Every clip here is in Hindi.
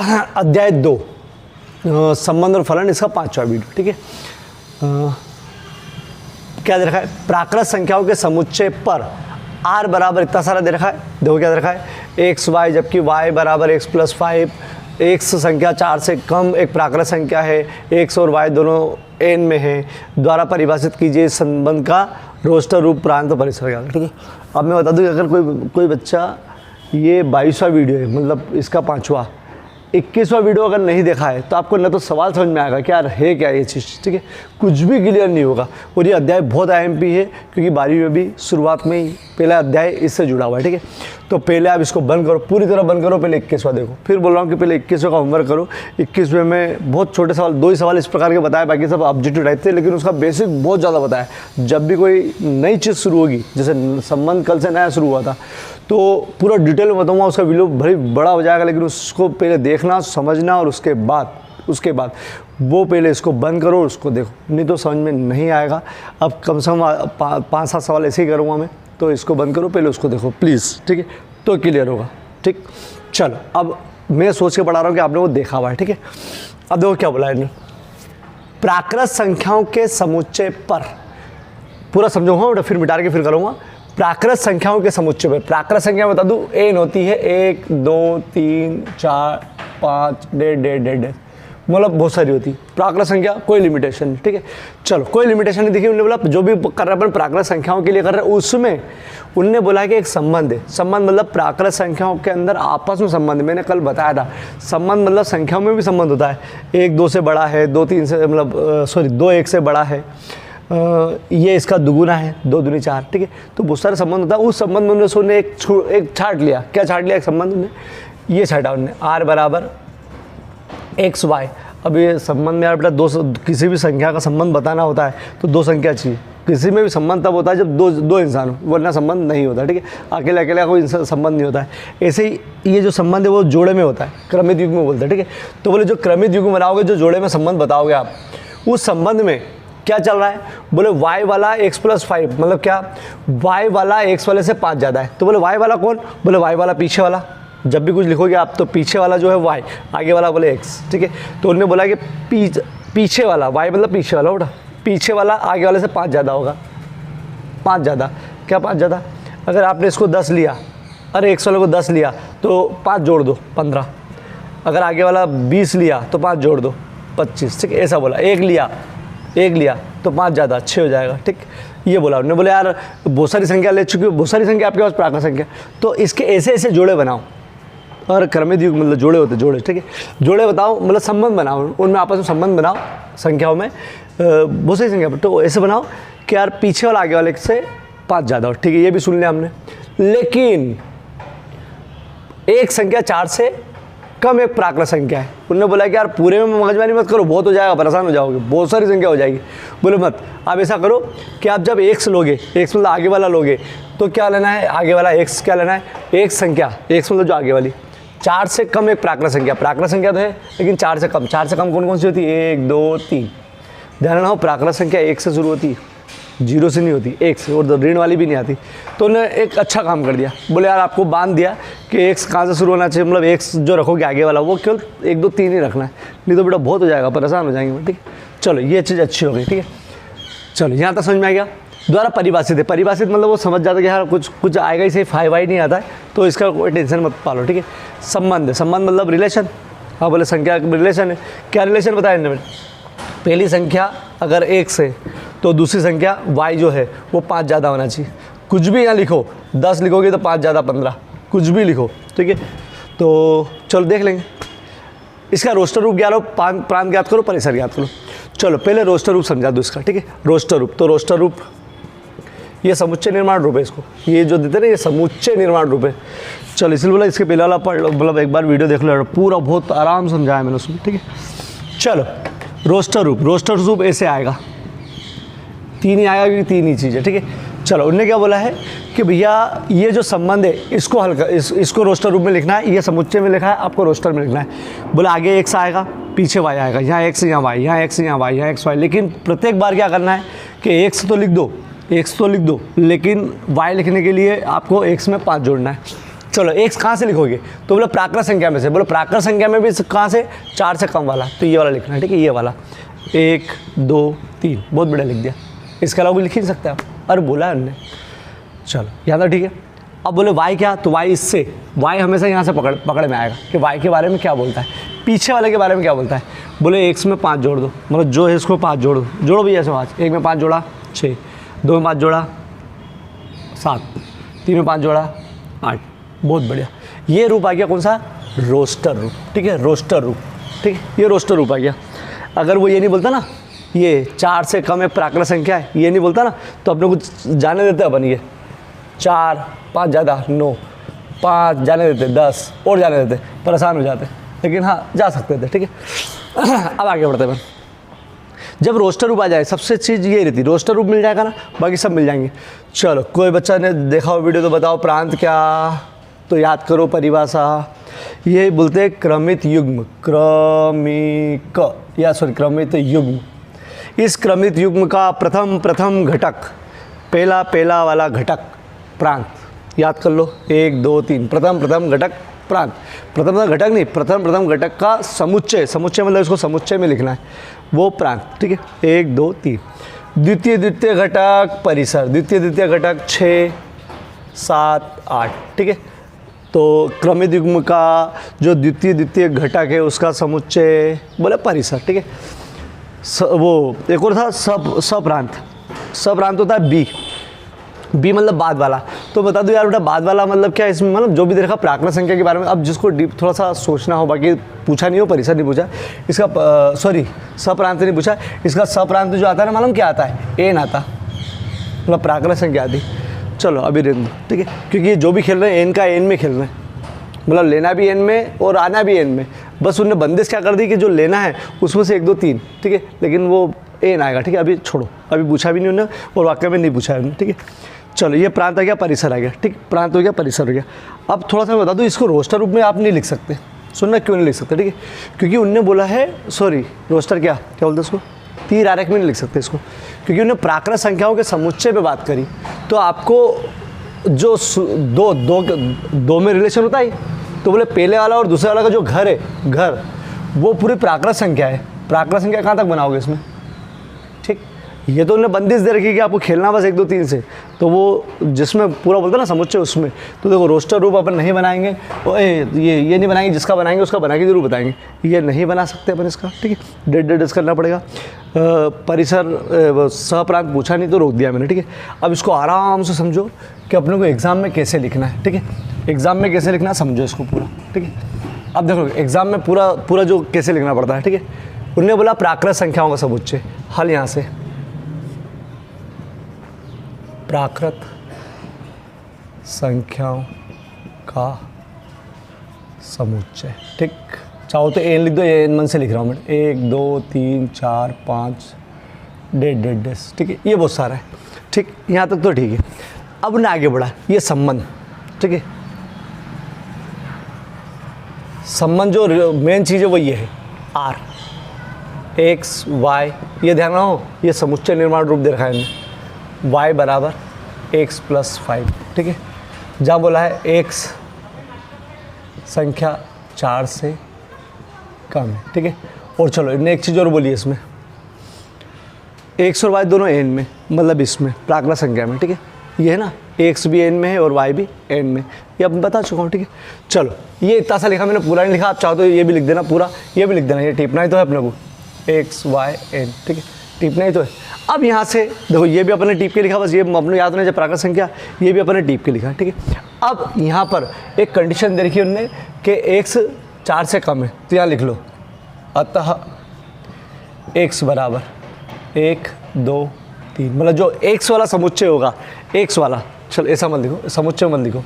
अध्याय 2 संबंध और फलन, इसका 5वां वीडियो। ठीक है, क्या दे रखा है? प्राकृत संख्याओं के समुच्चय पर r बराबर इतना सारा दे रखा है। देखो क्या दे रखा है, x y, जबकि y बराबर x + 5, x संख्या 4 से कम एक प्राकृत संख्या है, x और y दोनों n में है, द्वारा परिभाषित कीजिए इस संबंध का रोस्टर रूप प्रांत परिसर का। ठीक है, अब मैं बता दूं कि अगर कोई बच्चा ये 22वां वीडियो है, मतलब इसका 5वां, 21वां वीडियो अगर नहीं देखा है तो आपको न तो सवाल समझ में आएगा कि यार है क्या ये चीज़। ठीक है, कुछ भी क्लियर नहीं होगा। और ये अध्याय बहुत IMP है, क्योंकि 12वीं में भी शुरुआत में ही पहला अध्याय इससे जुड़ा हुआ है। ठीक है, तो पहले आप इसको बंद करो, पूरी तरह बंद करो, पहले 21वां देखो। फिर बोल रहा हूँ कि पहले 21वें का होमवर्क करो। 21वें में बहुत छोटे सवाल, 2 ही सवाल इस प्रकार के बताए, बाकी सब ऑब्जेक्टिव टाइप थे, लेकिन उसका बेसिक बहुत ज़्यादा बताया। जब भी कोई नई चीज़ शुरू होगी, जैसे संबंध कल से नया शुरू हुआ था, तो पूरा डिटेल में बताऊँगा, उसका वीडियो भारी बड़ा हो जाएगा, लेकिन उसको पहले देखना, समझना, और उसके बाद वो पहले इसको बंद करो और उसको देखो, नहीं तो समझ में नहीं आएगा। अब कम से कम 5-7 सवाल ऐसे ही करूँगा मैं, तो इसको बंद करो, पहले उसको देखो प्लीज़। ठीक है, तो क्लियर होगा। ठीक, चलो अब मैं सोच के पढ़ा रहा हूँ कि आपने वो देखा हुआ है। ठीक है, अब देखो क्या बोला है इन्होंने, प्राकृत संख्याओं के समुच्चय पर, पूरा समझाऊंगा बेटा, फिर मिटा के फिर करूँगा। प्राकृत संख्याओं के समुच्चय पर, प्राकृत संख्या बता दूँ n होती है 1 2 3 4 5 1.5 मतलब बहुत सारी होती है प्राकृत संख्या, कोई लिमिटेशन नहीं। ठीक है, चलो कोई लिमिटेशन नहीं। देखिए उन्होंने बोला जो भी कर रहे हैं अपन प्राकृत संख्याओं के लिए कर रहे हैं, उसमें उनने बोला कि एक संबंध है। संबंध मतलब प्राकृत संख्याओं के अंदर आपस में संबंध, मैंने कल बताया था। संबंध मतलब संख्याओं में भी संबंध होता है, 1 2 से बड़ा है, 2 3 से, मतलब 2 1 से बड़ा है, ये इसका दुगुना है, 2 दूनी 4। ठीक है, तो बहुत सारे संबंध होता है। उस संबंध में उन्होंने एक छाट लिया। क्या छाट लिया? एक संबंध में ये छाटा उन्होंने, r बराबर x y। अब ये संबंध में यार बेटा किसी भी संख्या का संबंध बताना होता है तो 2 संख्या चाहिए। किसी में भी संबंध तब होता है जब दो इंसान हो, वरना संबंध नहीं होता। ठीक है, अकेले अकेले कोई संबंध नहीं होता है। ऐसे ही ये जो संबंध है वो जोड़े में होता है, क्रमित युग्म में बोलते हैं। ठीक है, तो बोले जो क्रमित युग्म बनाओगे, जो जोड़े में संबंध बताओगे आप, उस संबंध में क्या चल रहा है? बोले y वाला x + 5, मतलब क्या? y वाला x वाले से 5 ज़्यादा है। तो बोले y वाला कौन? बोले y वाला पीछे वाला। जब भी कुछ लिखोगे आप तो पीछे वाला जो है y, आगे वाला बोले x। ठीक है, तो उन्होंने बोला कि पीछे वाला, y मतलब पीछे वाला, उठा पीछे वाला आगे वाले से 5 ज़्यादा होगा। 5 ज़्यादा, क्या 5 ज़्यादा? अगर आपने इसको 10 लिया, अरे x वाले को 10 लिया तो 5 जोड़ दो 15। अगर आगे वाला 20 लिया तो 5 जोड़ दो 25। ठीक है, ऐसा बोला। 1 लिया तो 5 ज़्यादा, 6 हो जाएगा। ठीक, ये बोला उन्होंने। बोले यार बहुत सारी संख्या ले चुकी हो, बहुत सारी संख्या आपके पास प्राकृत संख्या, तो इसके ऐसे ऐसे जोड़े बनाओ। और क्रमित युग्म मतलब जोड़े होते, जोड़े। ठीक है, जोड़े बताओ, मतलब संबंध बनाओ, उनमें आपस में संबंध बनाओ संख्याओं में, बहुत सारी संख्या। तो ऐसे बनाओ कि यार पीछे वाला आगे वाले से 5 ज़्यादा हो। ठीक है, ये भी सुन लिया हमने। लेकिन एक संख्या 4 से कम एक प्राकृत संख्या है। उन्होंने बोला कि यार पूरे में मगजमारी मत करो, बहुत हो जाएगा, परेशान हो जाओगे, बहुत सारी संख्या हो जाएगी। बोले मत, आप ऐसा करो कि आप जब x लोगे, x मतलब आगे वाला लोगे, तो क्या लेना है? आगे वाला x क्या लेना है? एक संख्या, x मतलब जो आगे वाली, 4 से कम एक प्राकृत संख्या। प्राकृत संख्या तो है लेकिन 4 से कम। 4 से कम कौन कौन सी होती है? 1 2 3। ध्यान रखना, प्राकृत संख्या 1 से शुरू होती है, 0 से नहीं होती, 1 से, और ऋण वाली भी नहीं आती। तो उन्होंने एक अच्छा काम कर दिया। बोले यार आपको बांध दिया कि x कहाँ से शुरू होना चाहिए, मतलब x जो रखोगे आगे वाला वो केवल 1 2 3 ही रखना है, नहीं तो बेटा बहुत हो जाएगा, परेशान हो जाएंगे। ठीक है, चलो ये चीज़ अच्छी हो गई। ठीक है, चलो यहाँ तक समझ में आ गया। द्वारा परिभाषित है, परिभाषित मतलब वो समझ जाता है कि यार कुछ आएगा ही सही, 5 वाई नहीं आता है, तो इसका कोई टेंशन मत पालो। ठीक है, संबंध है, संबंध मतलब रिलेशन। हाँ बोले संख्या रिलेशन है। क्या रिलेशन बताया इन्होंने? पहली संख्या अगर 1 से, तो दूसरी संख्या y जो है वो 5 ज़्यादा होना चाहिए। कुछ भी यहाँ लिखो, 10 लिखोगे तो 5 ज़्यादा 15, कुछ भी लिखो। ठीक है, तो चलो देख लेंगे। इसका रोस्टर रूप ज्ञात, प्रांत ज्ञात करो, परिसर ज्ञात करो। चलो पहले रोस्टर रूप समझा दो इसका। ठीक है, रोस्टर रूप, तो रोस्टर रूप ये समुच्चय निर्माण रूप है। इसको ये जो देते ना, ये समुच्चय निर्माण रूप है। चलो इसलिए बोला इसके पहले वाला पढ़ लो, मतलब एक बार वीडियो देख लो, पूरा बहुत आराम समझाया मैंने उसमें। ठीक है, चलो रोस्टर रूप, रोस्टर रूप ऐसे आएगा, 3 ही आएगा क्योंकि 3 ही चीज़ है। ठीक है, चलो उनने क्या बोला है कि भैया ये जो संबंध है इसको हल कर, इसको रोस्टर रूप में लिखना है। ये समुच्चय में लिखा है, आपको रोस्टर में लिखना है। बोला आगे x आएगा, पीछे y आएगा, यहाँ x यहाँ y, यहाँ x यहाँ y, यहाँ x y। लेकिन प्रत्येक बार क्या करना है कि x तो लिख दो, x तो लिख दो, लेकिन y लिखने के लिए आपको x में 5 जोड़ना है। चलो एक्स कहाँ से लिखोगे, तो बोले प्राकृत संख्या में से, बोले प्राकृत संख्या में भी कहाँ से, 4 से कम वाला, तो ये वाला लिखना है, ठीक है, ये वाला 1 2 3, बहुत बढ़िया लिख दिया। इसके अलावा लिख ही नहीं सकते आप, अरे बोला है हमने। चलो यहाँ तक ठीक है। अब बोले y क्या, तो y इससे, y हमेशा यहाँ से पकड़ में आएगा कि y के बारे में क्या बोलता है, पीछे वाले के बारे में क्या बोलता है। बोले x में 5 जोड़ दो, मतलब जो है इसको 5 जोड़ो, जोड़ो भैया ऐसे 5, 1 में 5 जोड़ा 6, 2 में 5 जोड़ा 7, 3 में 5 जोड़ा 8, बहुत बढ़िया। ये रूप आ गया कौन सा, रोस्टर रूप, ठीक है, रोस्टर रूप, ठीक है, ये रोस्टर रूप आ गया। अगर वो ये नहीं बोलता ना, ये 4 से कम है प्राकृत संख्या है, ये नहीं बोलता ना, तो अपने को जाने देते अपन, ये 4 5 ज़्यादा 9, 5 जाने देते 10 और जाने देते, परेशान हो जाते, लेकिन हाँ जा सकते थे, ठीक है। अब आगे बढ़ते हैं। जब रोस्टर रूप आ जाए सबसे चीज़ ये रहती, रोस्टर रूप मिल जाएगा ना, बाकी सब मिल जाएंगे। चलो कोई बच्चा ने देखा हो वीडियो तो बताओ, प्रांत क्या, तो याद करो परिभाषा, ये बोलते हैं क्रमित युग्म, क्रमित युग्म। इस क्रमित युग्म का प्रथम घटक, पहला वाला घटक प्रांत, याद कर लो 1 2 3, प्रथम घटक प्रांत, प्रथम घटक नहीं, प्रथम घटक का समुच्चय, मतलब इसको समुच्चय में लिखना है, वो प्रांत, ठीक है, 1 2 3। द्वितीय घटक परिसर, द्वितीय घटक 6 7 8, ठीक है। तो क्रमित युग्म का जो द्वितीय घटक है उसका समुच्चय बोले परिसर, ठीक है। वो एक और था सप्रांत होता है बी मतलब बाद वाला। तो बता दो यार बेटा बाद वाला मतलब क्या है इसमें, मतलब जो भी देखा प्राकृत संख्या के बारे में। अब जिसको डीप थोड़ा सा सोचना हो, बाकी पूछा नहीं हो, परिसर नहीं पूछा इसका, सॉरी सप्रांत नहीं पूछा, इसका सप्रांत जो आता है ना, मालूम क्या आता है, एन आता, मतलब प्राकृत संख्या आती। चलो अभी रहने दो, ठीक है, क्योंकि जो भी खेल रहे हैं एन का एन में खेल रहे हैं, मतलब लेना भी एन में और आना भी एन में। बस उन्होंने बंदिश क्या कर दी कि जो लेना है उसमें से 1 2 3, ठीक है, लेकिन वो एन आएगा, ठीक है। अभी छोड़ो, अभी पूछा भी नहीं उन्होंने और वाक्य में नहीं पूछा है, ठीक है। चलो ये प्रांत आ गया, परिसर आ गया, ठीक, प्रांत हो गया, परिसर हो गया। अब थोड़ा सा मैं बता दूँ, इसको रोस्टर रूप में आप नहीं लिख सकते, सुनना क्यों नहीं लिख सकते, ठीक है, क्योंकि उनने बोला है, सॉरी रोस्टर क्या बोलते हैं उसको, तीर आरेख में नहीं लिख सकते इसको, क्योंकि उन्होंने प्राकृत संख्याओं के समुच्चय पे बात करी। तो आपको जो दो में रिलेशन होता है, तो बोले पहले वाला और दूसरे वाला का जो घर है, घर वो पूरी प्राकृत संख्या है। प्राकृत संख्या कहाँ तक बनाओगे इसमें, ठीक। ये तो उन्होंने बंदिश दे रखी कि आपको खेलना बस 1 2 3 से, तो वो जिसमें पूरा बोलता है ना समुच्चय उसमें। तो देखो रोस्टर रूप अपन नहीं बनाएंगे, ये नहीं बनाएंगे, जिसका बनाएंगे उसका बना के जरूर बताएंगे, ये नहीं बना सकते अपन इसका, ठीक है, डेट करना पड़ेगा। परिसर सप्रांत पूछा नहीं तो रोक दिया मैंने, ठीक है। अब इसको आराम से समझो कि अपने को एग्ज़ाम में कैसे लिखना है, ठीक है, एग्ज़ाम में कैसे लिखना है समझो इसको पूरा, ठीक है। अब देखो एग्ज़ाम में पूरा जो कैसे लिखना पड़ता है, ठीक है। उन्होंने बोला प्राकृत संख्याओं का समुच्चय, हल यहाँ से प्राकृत संख्याओं का समुच्चय, ठीक। चाहो तो एन लिख दो, एन मन से लिख रहा हूँ मैं, 1 2 3 4 5 डेढ़, ठीक है, ये बहुत सारा है, ठीक, यहाँ तक तो ठीक है। अब उन्हें आगे बढ़ा, ये संबंध, ठीक है, संबंध जो मेन चीज़ है वो ये है, आर एक्स वाई, ये ध्यान रखो, ये समुच्चय निर्माण रूप दे रखा है इन्हें, y बराबर x + 5, ठीक है। जहाँ बोला है x संख्या 4 से कम है, ठीक है। और चलो इन्हें एक चीज़ और बोली है इसमें, x और y दोनों n में, मतलब इसमें प्राकृत संख्या में, ठीक है। ये है ना, x भी n में है और y भी n में, ये अब बता चुका हूँ, ठीक है। चलो ये इतना सा लिखा मैंने, पूरा नहीं लिखा, आप चाहो तो ये भी लिख देना पूरा, ये भी लिख देना, ये टिपना ही तो है अपने को, x y n, ठीक है, टिपना ही तो है। अब यहाँ से देखो ये भी अपने टीप के लिखा, बस ये अपने याद नहीं जब प्राकृत संख्या, ये भी अपने टीप के लिखा, ठीक है। अब यहाँ पर एक कंडीशन दे रखी है उन्होंने कि x 4 से कम है, तो यहाँ लिख लो, अतः x बराबर 1 2 3, मतलब जो x वाला समुच्चय होगा, x वाला, चलो ऐसा मत लिखो, समुच्चय मत लिखो,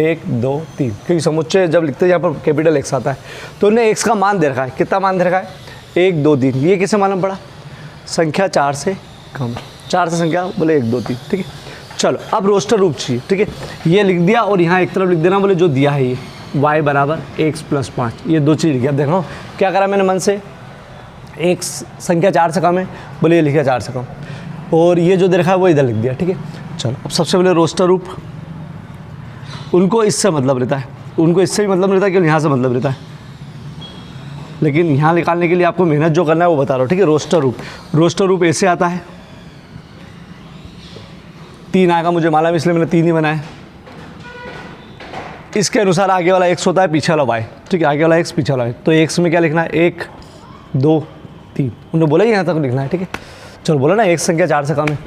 1 2 3, क्योंकि समुच्चय जब लिखते हैं यहाँ पर कैपिटल x आता है। तो उन्हें x का मान दे रखा है, कितना मान दे रखा है, 1 2 3, ये कैसे मालूम पड़ा, संख्या 4 से कम, 4 से संख्या बोले 1 2 3, ठीक है। चलो अब रोस्टर रूप चाहिए, ठीक है, ये लिख दिया और यहाँ एक तरफ लिख देना, बोले जो दिया है ये y बराबर x + 5, ये दो चीज़ लिखी। अब देखो क्या करा मैंने मन से, x संख्या 4 से कम है, बोले ये लिखा 4 से कम, और ये जो दे रखा है वो इधर लिख दिया, ठीक है। चलो अब सबसे पहले रोस्टर रूप, उनको इससे मतलब रहता है, उनको इससे भी मतलब रहता है, केवल यहाँ से मतलब रहता है। लेकिन यहाँ निकालने के लिए आपको मेहनत जो करना है वो बता रहा हूँ, ठीक है। रोस्टर रूप, रोस्टर रूप ऐसे आता है, 3 आएगा, मुझे मालूम है इसलिए मैंने 3 ही बनाए। इसके अनुसार आगे वाला x होता है, पीछे वाला y, ठीक है। आगे वाला x, पीछे वाला y। तो x में क्या लिखना है, 1 2 3, उन्होंने बोला यहाँ तक लिखना है, ठीक है। चलो बोला ना एक संख्या 4 से कम है।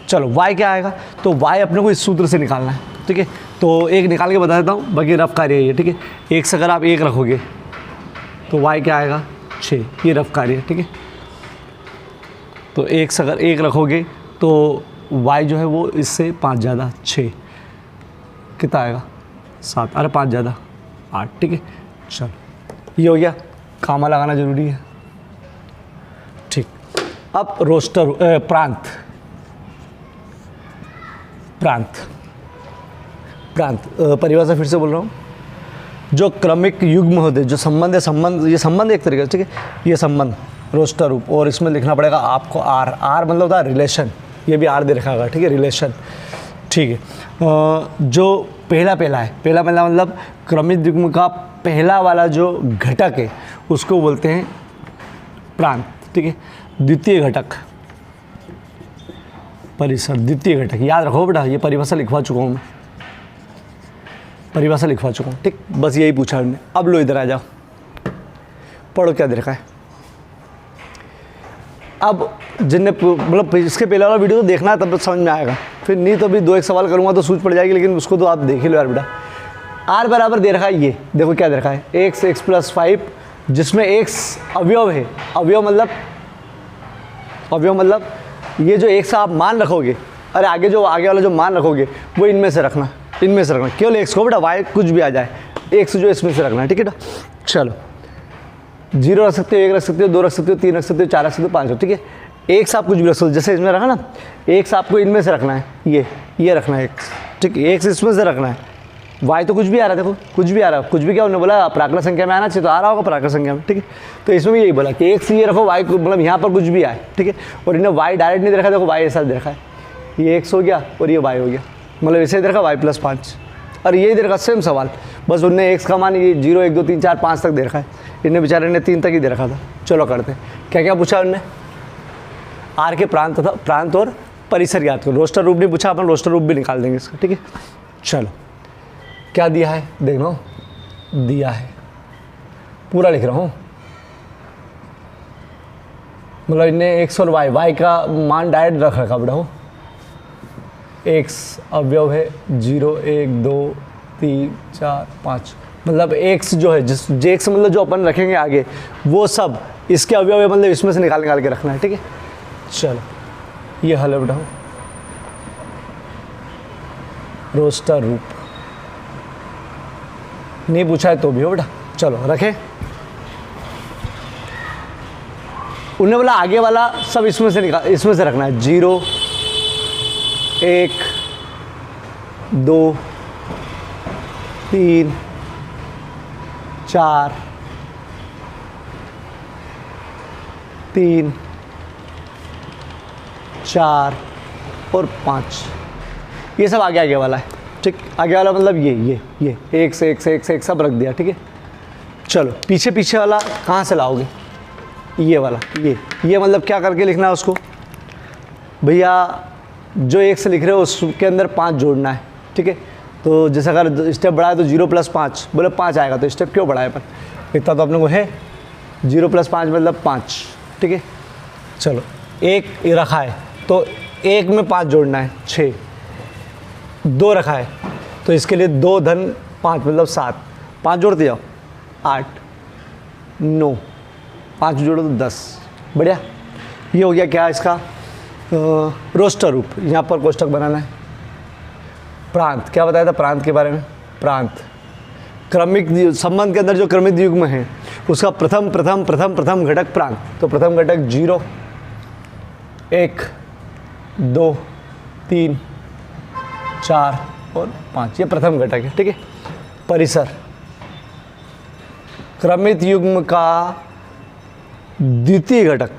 चलो y क्या आएगा, तो y अपने को इस सूत्र से निकालना है, ठीक है। तो एक निकाल के बता देता हूँ, बाकी रफ कार्य है ये, ठीक है। 1 से अगर आप 1 रखोगे तो y क्या आएगा, 6, ये रफ कार्य है, ठीक है। तो 1 से अगर 1 रखोगे तो y जो है वो इससे 5 ज़्यादा 6, कितना आएगा 7, अरे 5 ज़्यादा 8, ठीक है। चलो ये हो गया, कामा लगाना जरूरी है, ठीक। अब रोस्टर प्रांत, प्रांत प्रांत परिभाषा फिर से बोल रहा हूँ। जो क्रमिक युग्म होते, जो संबंध है, संबंध, ये संबंध एक तरीके से, ठीक है। ये संबंध रोस्टर रूप, और इसमें लिखना पड़ेगा आपको आर, आर मतलब होता है रिलेशन, ये भी आर दे रखा होगा, ठीक है, रिलेशन, ठीक है। जो पहला है, पहला मतलब क्रमिक युग्म का पहला वाला जो घटक है उसको बोलते हैं प्रांत, ठीक है। द्वितीय घटक, परिसर, द्वितीय घटक, याद रखो बेटा, ये परिभाषा लिखवा चुका हूँ मैं, परिभाषा लिखवा चुका हूँ, ठीक। बस यही पूछा हमने। अब लो इधर आ जाओ, पढ़ो क्या दे रखा है। अब जिनने मतलब इसके पहले वाला वीडियो तो देखना है, तब तो समझ में आएगा, फिर नहीं तो भी 2 एक सवाल करूँगा तो सूझ पड़ जाएगी, लेकिन उसको तो आप देख ही लो यार बेटा। आर बराबर दे रखा है, ये देखो क्या दे रखा है, x + 5, जिसमें x अवयव है, अवयव मतलब ये जो x आप मान रखोगे, अरे आगे वाला जो मान रखोगे वो इनमें से रखना, केवल x को बेटा, y कुछ भी आ जाए, x जो इसमें से रखना है, ठीक है ना। चलो 0 रख सकते हो, 1 रख सकते हो, 2 रख सकते हो, 3 रख सकते हो, 4 रख सकते हो, 5 रख, ठीक है। एक आप कुछ भी रख सकते हो, जैसे इसमें रखा ना, एक आपको इनमें से रखना है, ये रखना है x, ठीक है। एक इसमें से रखना है, y तो कुछ भी आ रहा है, देखो कुछ भी आ रहा है, कुछ भी क्या उन्होंने बोला प्राकृत संख्या में आना चाहिए, तो आ रहा होगा प्राकृत संख्या में, ठीक है। तो इसमें भी यही बोला कि एक ये रखो, y मतलब यहाँ पर कुछ भी आए, ठीक है। और इन्हें y डायरेक्ट नहीं दे रखा, देखो y ऐसा दे रखा है, ये x हो गया और ये y हो गया, मतलब इसे दे रखा y + 5, और यही दे रखा सेम सवाल, बस उनने x का मान ये 0 1 2 3 4 5 तक दे रखा है, इन्हें बेचारे ने 3 तक ही दे रखा था। चलो करते हैं, क्या क्या पूछा उनने, आर के प्रांत तथा प्रांत और परिसर याद करो। रोस्टर रूप नहीं पूछा, अपन रोस्टर रूप भी निकाल देंगे इसका, ठीक है। चलो क्या दिया है देख लो, दिया है, पूरा लिख रहा हूँ, मतलब इन्हें x और y का मान डायरेक्ट रख रखा बेटा हो। x अवयव है 0 1 2 3 4 5, मतलब x जो है जिस x मतलब जो अपन रखेंगे आगे वो सब इसके अवयव है, मतलब इसमें से निकाल के रखना है, ठीक है। चलो ये हल है बेटा, रोस्टर रूप नहीं पूछा है तो भी हो बेटा। चलो रखें, उन्हें बोला आगे वाला सब इसमें से रखना है, 0 1 2 3 4 3 4 और 5, ये सब आगे वाला है, ठीक। आगे वाला मतलब ये एक से एक सब रख दिया, ठीक है। चलो पीछे वाला कहाँ से लाओगे, ये वाला, ये मतलब क्या करके लिखना है उसको भैया, जो 1 से लिख रहे हो उसके अंदर 5 जोड़ना है, ठीक है। तो जैसे अगर स्टेप बढ़ाए तो 0 + 5, बोले 5 आएगा, तो स्टेप क्यों बढ़ाए पर, इतना तो अपने को है, 0 + 5 मतलब 5, ठीक है। चलो 1 रखा है तो 1 में 5 जोड़ना है, 6, 2 रखा है तो इसके लिए 2 + 5 मतलब 7, 5 जोड़ते जाओ, 8 9, 5 जोड़ो तो 10, बढ़िया। ये हो गया क्या इसका रोस्टर रूप, यहाँ पर कोष्टक बनाना है। प्रांत, क्या बताया था प्रांत के बारे में, प्रांत क्रमिक संबंध के अंदर जो क्रमिक युग्म है उसका प्रथम घटक प्रांत, तो प्रथम घटक 0 1 2 3 4 और 5, ये प्रथम घटक है, ठीक है। परिसर क्रमिक युग्म का द्वितीय घटक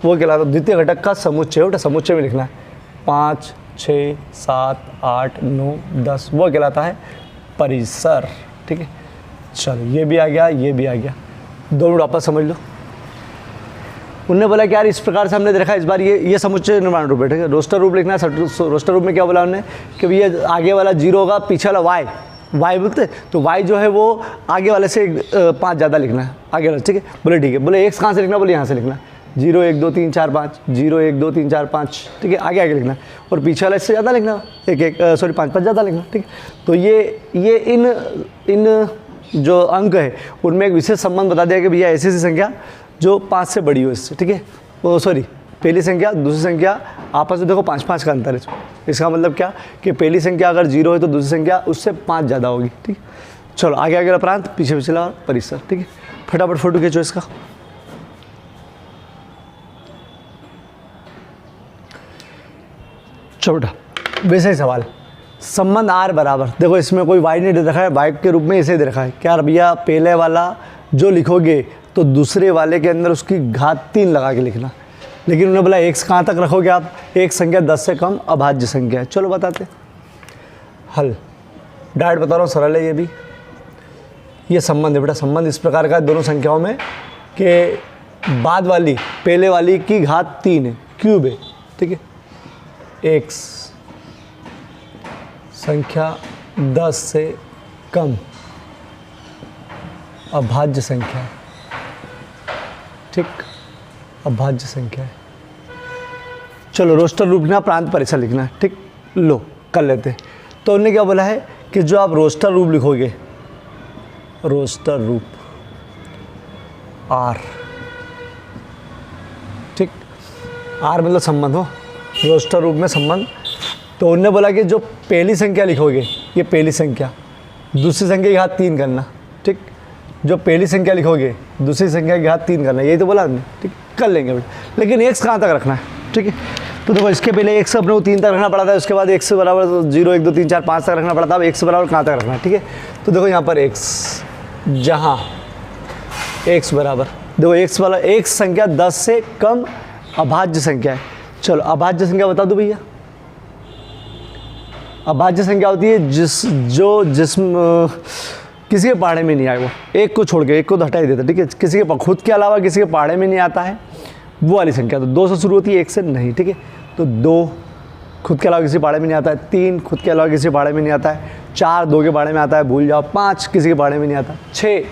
वो कहलाता है, द्वितीय घटक का समुच्चय, बेटा समुच्चय में लिखना है, 5 6 7 8 9 10, वो कहलाता है परिसर। ठीक है, चलो ये भी आ गया, ये भी आ गया। 2 मिनट वापस समझ लो। उनने बोला कि यार इस प्रकार से हमने देखा इस बार ये समुच्चय निर्माण रूप है। ठीक है, रोस्टर रूप लिखना है। रोस्टर रूप में क्या बोला उन्होंने कि ये आगे वाला 0 होगा, पीछे वाला वाई बोलते, तो वाई जो है वो आगे वाले से 5 ज़्यादा लिखना है आगे वाले। ठीक है, बोले ठीक है। बोले एक्स कहाँ से लिखना, बोले यहाँ से लिखना 0 1 2 3 4 5, 0 1 2 3 4 5। ठीक है, आगे आगे लिखना और पीछे वाले से ज़्यादा लिखना, 5 ज़्यादा लिखना। ठीक है, तो ये इन जो अंक है उनमें एक विशेष संबंध बता दिया कि भैया ऐसी ऐसी संख्या जो 5 से बड़ी हो इससे। ठीक है, वो पहली संख्या दूसरी संख्या आपस में देखो 5 5 का अंतर है। इसका मतलब क्या कि पहली संख्या अगर 0 है तो दूसरी संख्या उससे 5 ज़्यादा होगी। ठीक है, चलो आगे आगे वाला प्रांत, पीछे पिछला परिसर। ठीक है, फटाफट फोटो खींचो इसका। छोटा वैसे ही सवाल, संबंध R बराबर, देखो इसमें कोई y नहीं दे रखा है, y के रूप में इसे दे रखा है। क्या भैया पहले वाला जो लिखोगे तो दूसरे वाले के अंदर उसकी घात 3 लगा के लिखना। लेकिन उन्होंने बोला x कहाँ तक रखोगे आप, एक संख्या 10 से कम अभाज्य संख्या है। चलो बताते हल, डायरेक्ट बता रहा हूँ, सरल है ये भी। ये संबंध है बेटा, संबंध इस प्रकार का है दोनों संख्याओं में कि बाद वाली पहले वाली की घात 3 है, क्यूब है। ठीक है, x संख्या 10 से कम अभाज्य संख्या है। ठीक, अभाज्य संख्या है। चलो रोस्टर रूप लिखना, प्रांत परिसर लिखना है। ठीक, लो कर लेते हैं। तो उन्होंने क्या बोला है कि जो आप रोस्टर रूप लिखोगे, रोस्टर रूप R, ठीक, R मतलब संबंध हो, रोस्टर रूप में संबंध। तो उन्होंने बोला कि जो पहली संख्या लिखोगे, ये पहली संख्या, दूसरी संख्या की घात 3 करना। ठीक, जो पहली संख्या लिखोगे दूसरी संख्या की घात 3 करना, यही तो बोला हमने। ठीक, कर लेंगे बेटा, लेकिन x कहाँ तक रखना है। ठीक है, तो देखो इसके पहले x अपने को 3 तक रखना पड़ा था, उसके बाद x बराबर 0 1 2 3 4 5 तक रखना पड़ा था। अब x बराबर कहाँ तक रखना है। ठीक है, तो देखो यहाँ पर x, जहाँ x बराबर, देखो x वाला एक संख्या 10 से कम अभाज्य संख्या है। चलो अभाज्य संख्या बता दो भैया। अभाज्य संख्या होती है जिसम किसी के पहाड़े में नहीं आए, वो एक को छोड़ के, एक को तो हटा ही देता। ठीक है, किसी के खुद के अलावा किसी के पहाड़े में नहीं आता है, वो वाली संख्या। तो 2 से शुरू होती है, 1 से नहीं। ठीक है, तो 2 खुद के अलावा किसी पहाड़े में नहीं आता है, 3 खुद के अलावा किसी पहाड़े में नहीं आता है, 4 2 के पहाड़े में आता है, भूल जाओ, 5 किसी के पहाड़े में नहीं आता, 6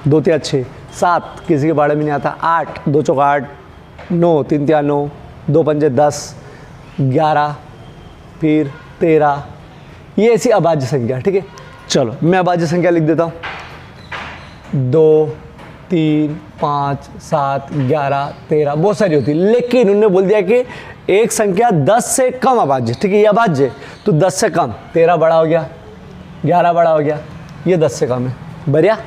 2 3 6, 7 किसी के पहाड़े में नहीं आता, 8 2 चौका 8, 9 3 3 9, 2 पंजे 10, 11 फिर 13, ये ऐसी अभाज्य संख्या। ठीक है, चलो मैं अभाज्य संख्या लिख देता हूँ, 2 3 5 7 11 13, बहुत सारी होती है। लेकिन उन्होंने बोल दिया कि एक संख्या 10 से कम अभाज्य। ठीक है, ये अभाज्य है तो 10 से कम, 13 बड़ा हो गया, 11 बड़ा हो गया, ये 10 से कम है। बढ़िया,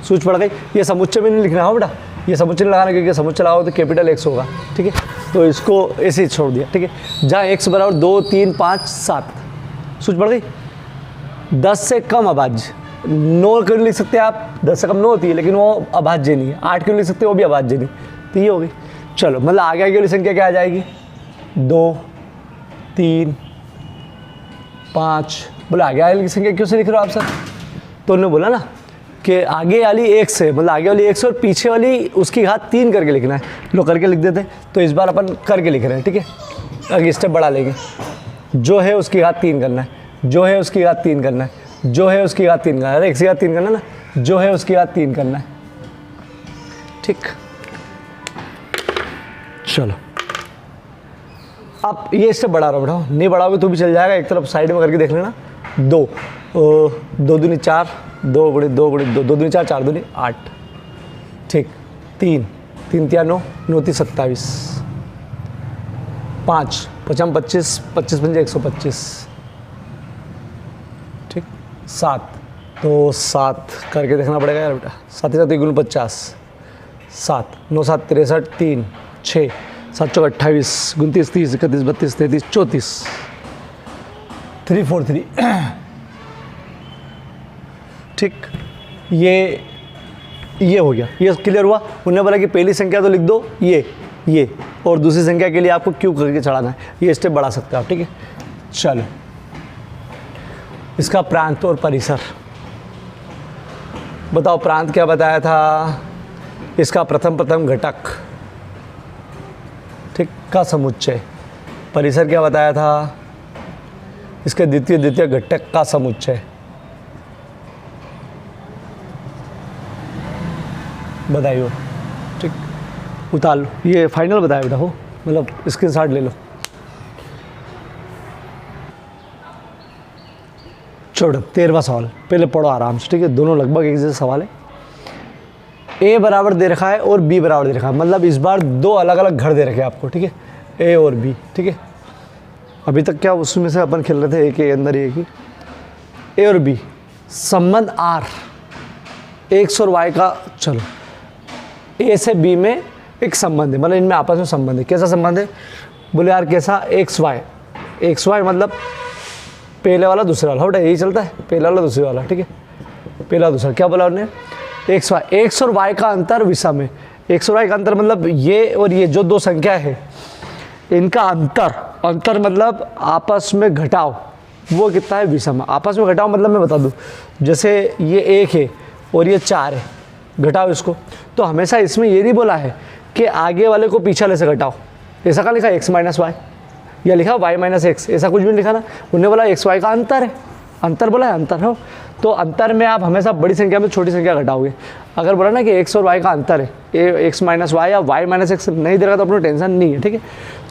सूझ पड़ गई। ये समुच्चय में नहीं लिखना है बेटा, ये समुच्चय लगाना, क्योंकि समुच्चय लगाओ तो कैपिटल X होगा। ठीक है, तो इसको ऐसे ही छोड़ दिया। ठीक है, जहाँ x बराबर 2 3 5 7, सूझ पड़ गई। 10 से कम अभाज्य, 9 क्यों लिख सकते हैं आप, 10 से कम 9 होती है लेकिन वो अभाज्य नहीं है। 8 क्यों लिख सकते हैं, वो भी अभाज्य नहीं, तो ये हो गई। चलो मतलब आगे आगे वाली संख्या क्या आ जाएगी, 2 3 5, बोले आगे वाली संख्या क्यों से लिख रहे हो आप सर, तो उन्होंने बोला ना कि आगे वाली 1 से, मतलब आगे वाली 1 से और पीछे वाली उसकी घात 3 करके लिखना है। लो करके लिख देते, तो इस बार अपन करके लिख रहे हैं। ठीक है, आगे स्टेप बढ़ा लेंगे, जो है उसकी घात 3 करना है, जो है उसकी घात 3 करना है, जो है उसकी घात 3 करना है, एक से घात 3 करना ना, जो है उसकी घात 3 करना है। ठीक, चलो अब ये स्टेप बढ़ा रहा हूँ, बढ़ाओ, नहीं बढ़ाओगे तो भी चल जाएगा, एक तरफ साइड में करके देख लेना। 2 2 दूनी 4, 2 गुणे 2 गुणे 2, 2 दूनी 4, 4 दूनी 8। ठीक, 3 3 3 9, 9 3 27, 5 5 25, 25 पंजे 125। ठीक, 7, तो 7 करके देखना पड़ेगा यार बेटा, 7 7 गुण 50, 7 9 7 63, 3 6 7 चौक 28, 29 30 31 32 33 34, 3 4 3। ठीक, ये हो गया, ये क्लियर हुआ। उन्होंने बोला कि पहली संख्या तो लिख दो, ये ये, और दूसरी संख्या के लिए आपको क्यूब करके चढ़ाना है। ये स्टेप बढ़ा सकते हो आप, ठीक है। चलो, इसका प्रांत और परिसर बताओ। प्रांत क्या बताया था? इसका प्रथम घटक, ठीक, का समुच्चय। परिसर क्या बताया था? इसके द्वितीय घटक का समुच्चय। बताइए, ठीक, उतार लो। ये फाइनल बताया बेटा, हो मतलब स्क्रीनशॉट ले लो। छोड़ो, 13वां सवाल पहले पढ़ो आराम से, ठीक है। दोनों लगभग एक जैसे सवाल है। ए बराबर दे रखा है और बी बराबर दे रखा है, मतलब इस बार दो अलग अलग घर दे रखे हैं आपको, ठीक है, ए और बी, ठीक है। अभी तक क्या उसमें से अपन खेल रहे थे, एक के अंदर एक ही। ए और बी संबंध आर, एक्स और वाई का, चलो ए से बी में एक संबंध है, मतलब इनमें आपस में संबंध है। कैसा संबंध है? बोले यार कैसा? एक्स वाई मतलब पहले वाला दूसरे वाला, बेटा यही चलता है, पहला वाला दूसरे वाला, ठीक है, पहला दूसरा। क्या बोला उन्होंने? एक्स और वाई का अंतर विषम है। एक्स और वाई का अंतर मतलब ये और ये जो दो संख्या है इनका अंतर मतलब आपस में घटाव, वो कितना है? विषम। आपस में घटाव मतलब मैं बता दूं, जैसे ये 1 है और ये 4 है, घटाओ इसको। तो हमेशा इसमें ये नहीं बोला है कि आगे वाले को पीछे वाले से घटाओ, ऐसा कहाँ लिखा? x माइनस वाई, या लिखा y माइनस एक्स, ऐसा कुछ भी नहीं लिखा ना। उन्होंने बोला एक्स वाई का अंतर है, अंतर बोला है, अंतर हो। तो अंतर में आप हमेशा बड़ी संख्या में छोटी संख्या घटाओगे। अगर बोला ना कि एक्स और वाई का अंतर है, एक्स माइनस वाई या वाई माइनस एक्स नहीं दे रहा तो अपना टेंशन नहीं है, ठीक है।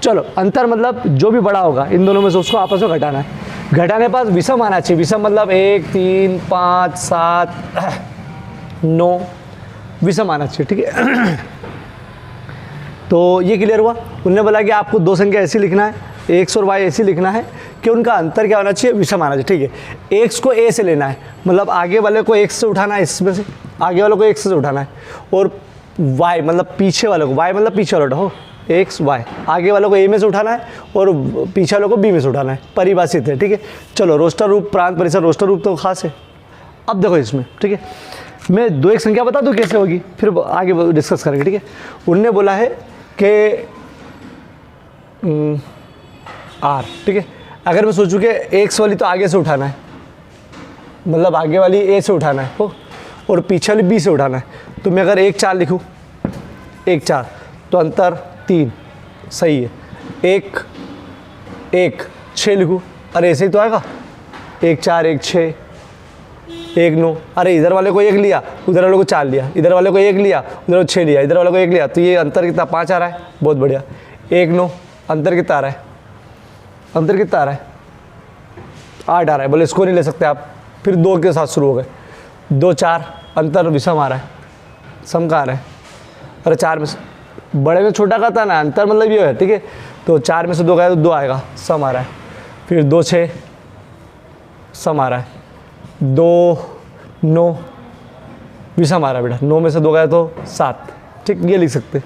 चलो, अंतर मतलब जो भी बड़ा होगा इन दोनों में से उसको आपस में घटाना है। घटाने पास विषम आना चाहिए। विषम मतलब 1, 3, 5, 7, 9 विषम आना चाहिए, ठीक है। तो ये क्लियर हुआ। उन्होंने बोला कि आपको दो संख्या ऐसी लिखना है, एक्स और वाई ऐसी लिखना है कि उनका अंतर क्या होना चाहिए? विषम आना चाहिए, ठीक है। एक्स को ए से लेना है, मतलब आगे वाले को एक्स से उठाना है, इसमें से आगे वाले को एक्स से उठाना है, और वाई मतलब पीछे वाले को, वाई मतलब पीछे वाला उठाओ, एक्स वाई, आगे वालों को ए में से उठाना है और पीछे वालों को बी में से उठाना है, परिभाषित है, ठीक है। चलो, रोस्टर रूप, प्रांत, परिसर, रोस्टर रूप तो खास है। अब देखो इसमें, ठीक है, मैं दो एक संख्या बता दूँ कैसे होगी, फिर आगे डिस्कस करेंगे, ठीक है। उनने बोला है कि आर, ठीक है। अगर मैं सोचूं कि एक्स वाली तो आगे से उठाना है, मतलब आगे वाली ए से उठाना है हो, और पीछे वाली बी से उठाना है, तो मैं अगर 1, 4 लिखूं, 1, 4 तो अंतर 3, सही है। 1, 1, 6 लिखूं, अरे ऐसे ही तो आएगा, 1, 4, 1, 6, 1, 9, अरे इधर वाले को 1 लिया, उधर वाले को 4 लिया, इधर वाले को 1 लिया, उधर को 6 लिया, इधर वाले को 1 लिया, तो ये अंतर कितना? 5 आ रहा है, बहुत बढ़िया। 1, 9 अंतर कितना आ रहा है? अंतर कितना आ रहा है? 8 आ रहा है। बोले इसको नहीं ले सकते आप, फिर 2 के साथ शुरू हो गए, 2, 4 अंतर विषम आ रहा है, सम का आ रहा है। अरे 4 में से बड़े में छोटा का था ना, अंतर मतलब ये है, ठीक है। तो 4 में से 2 गया तो 2 आएगा, सम आ रहा है। फिर 2, 6 सम आ रहा है, 2, 9 विषम आ रहा है बेटा, 9 में से 2 गया तो 7, ठीक, ये लिख सकते।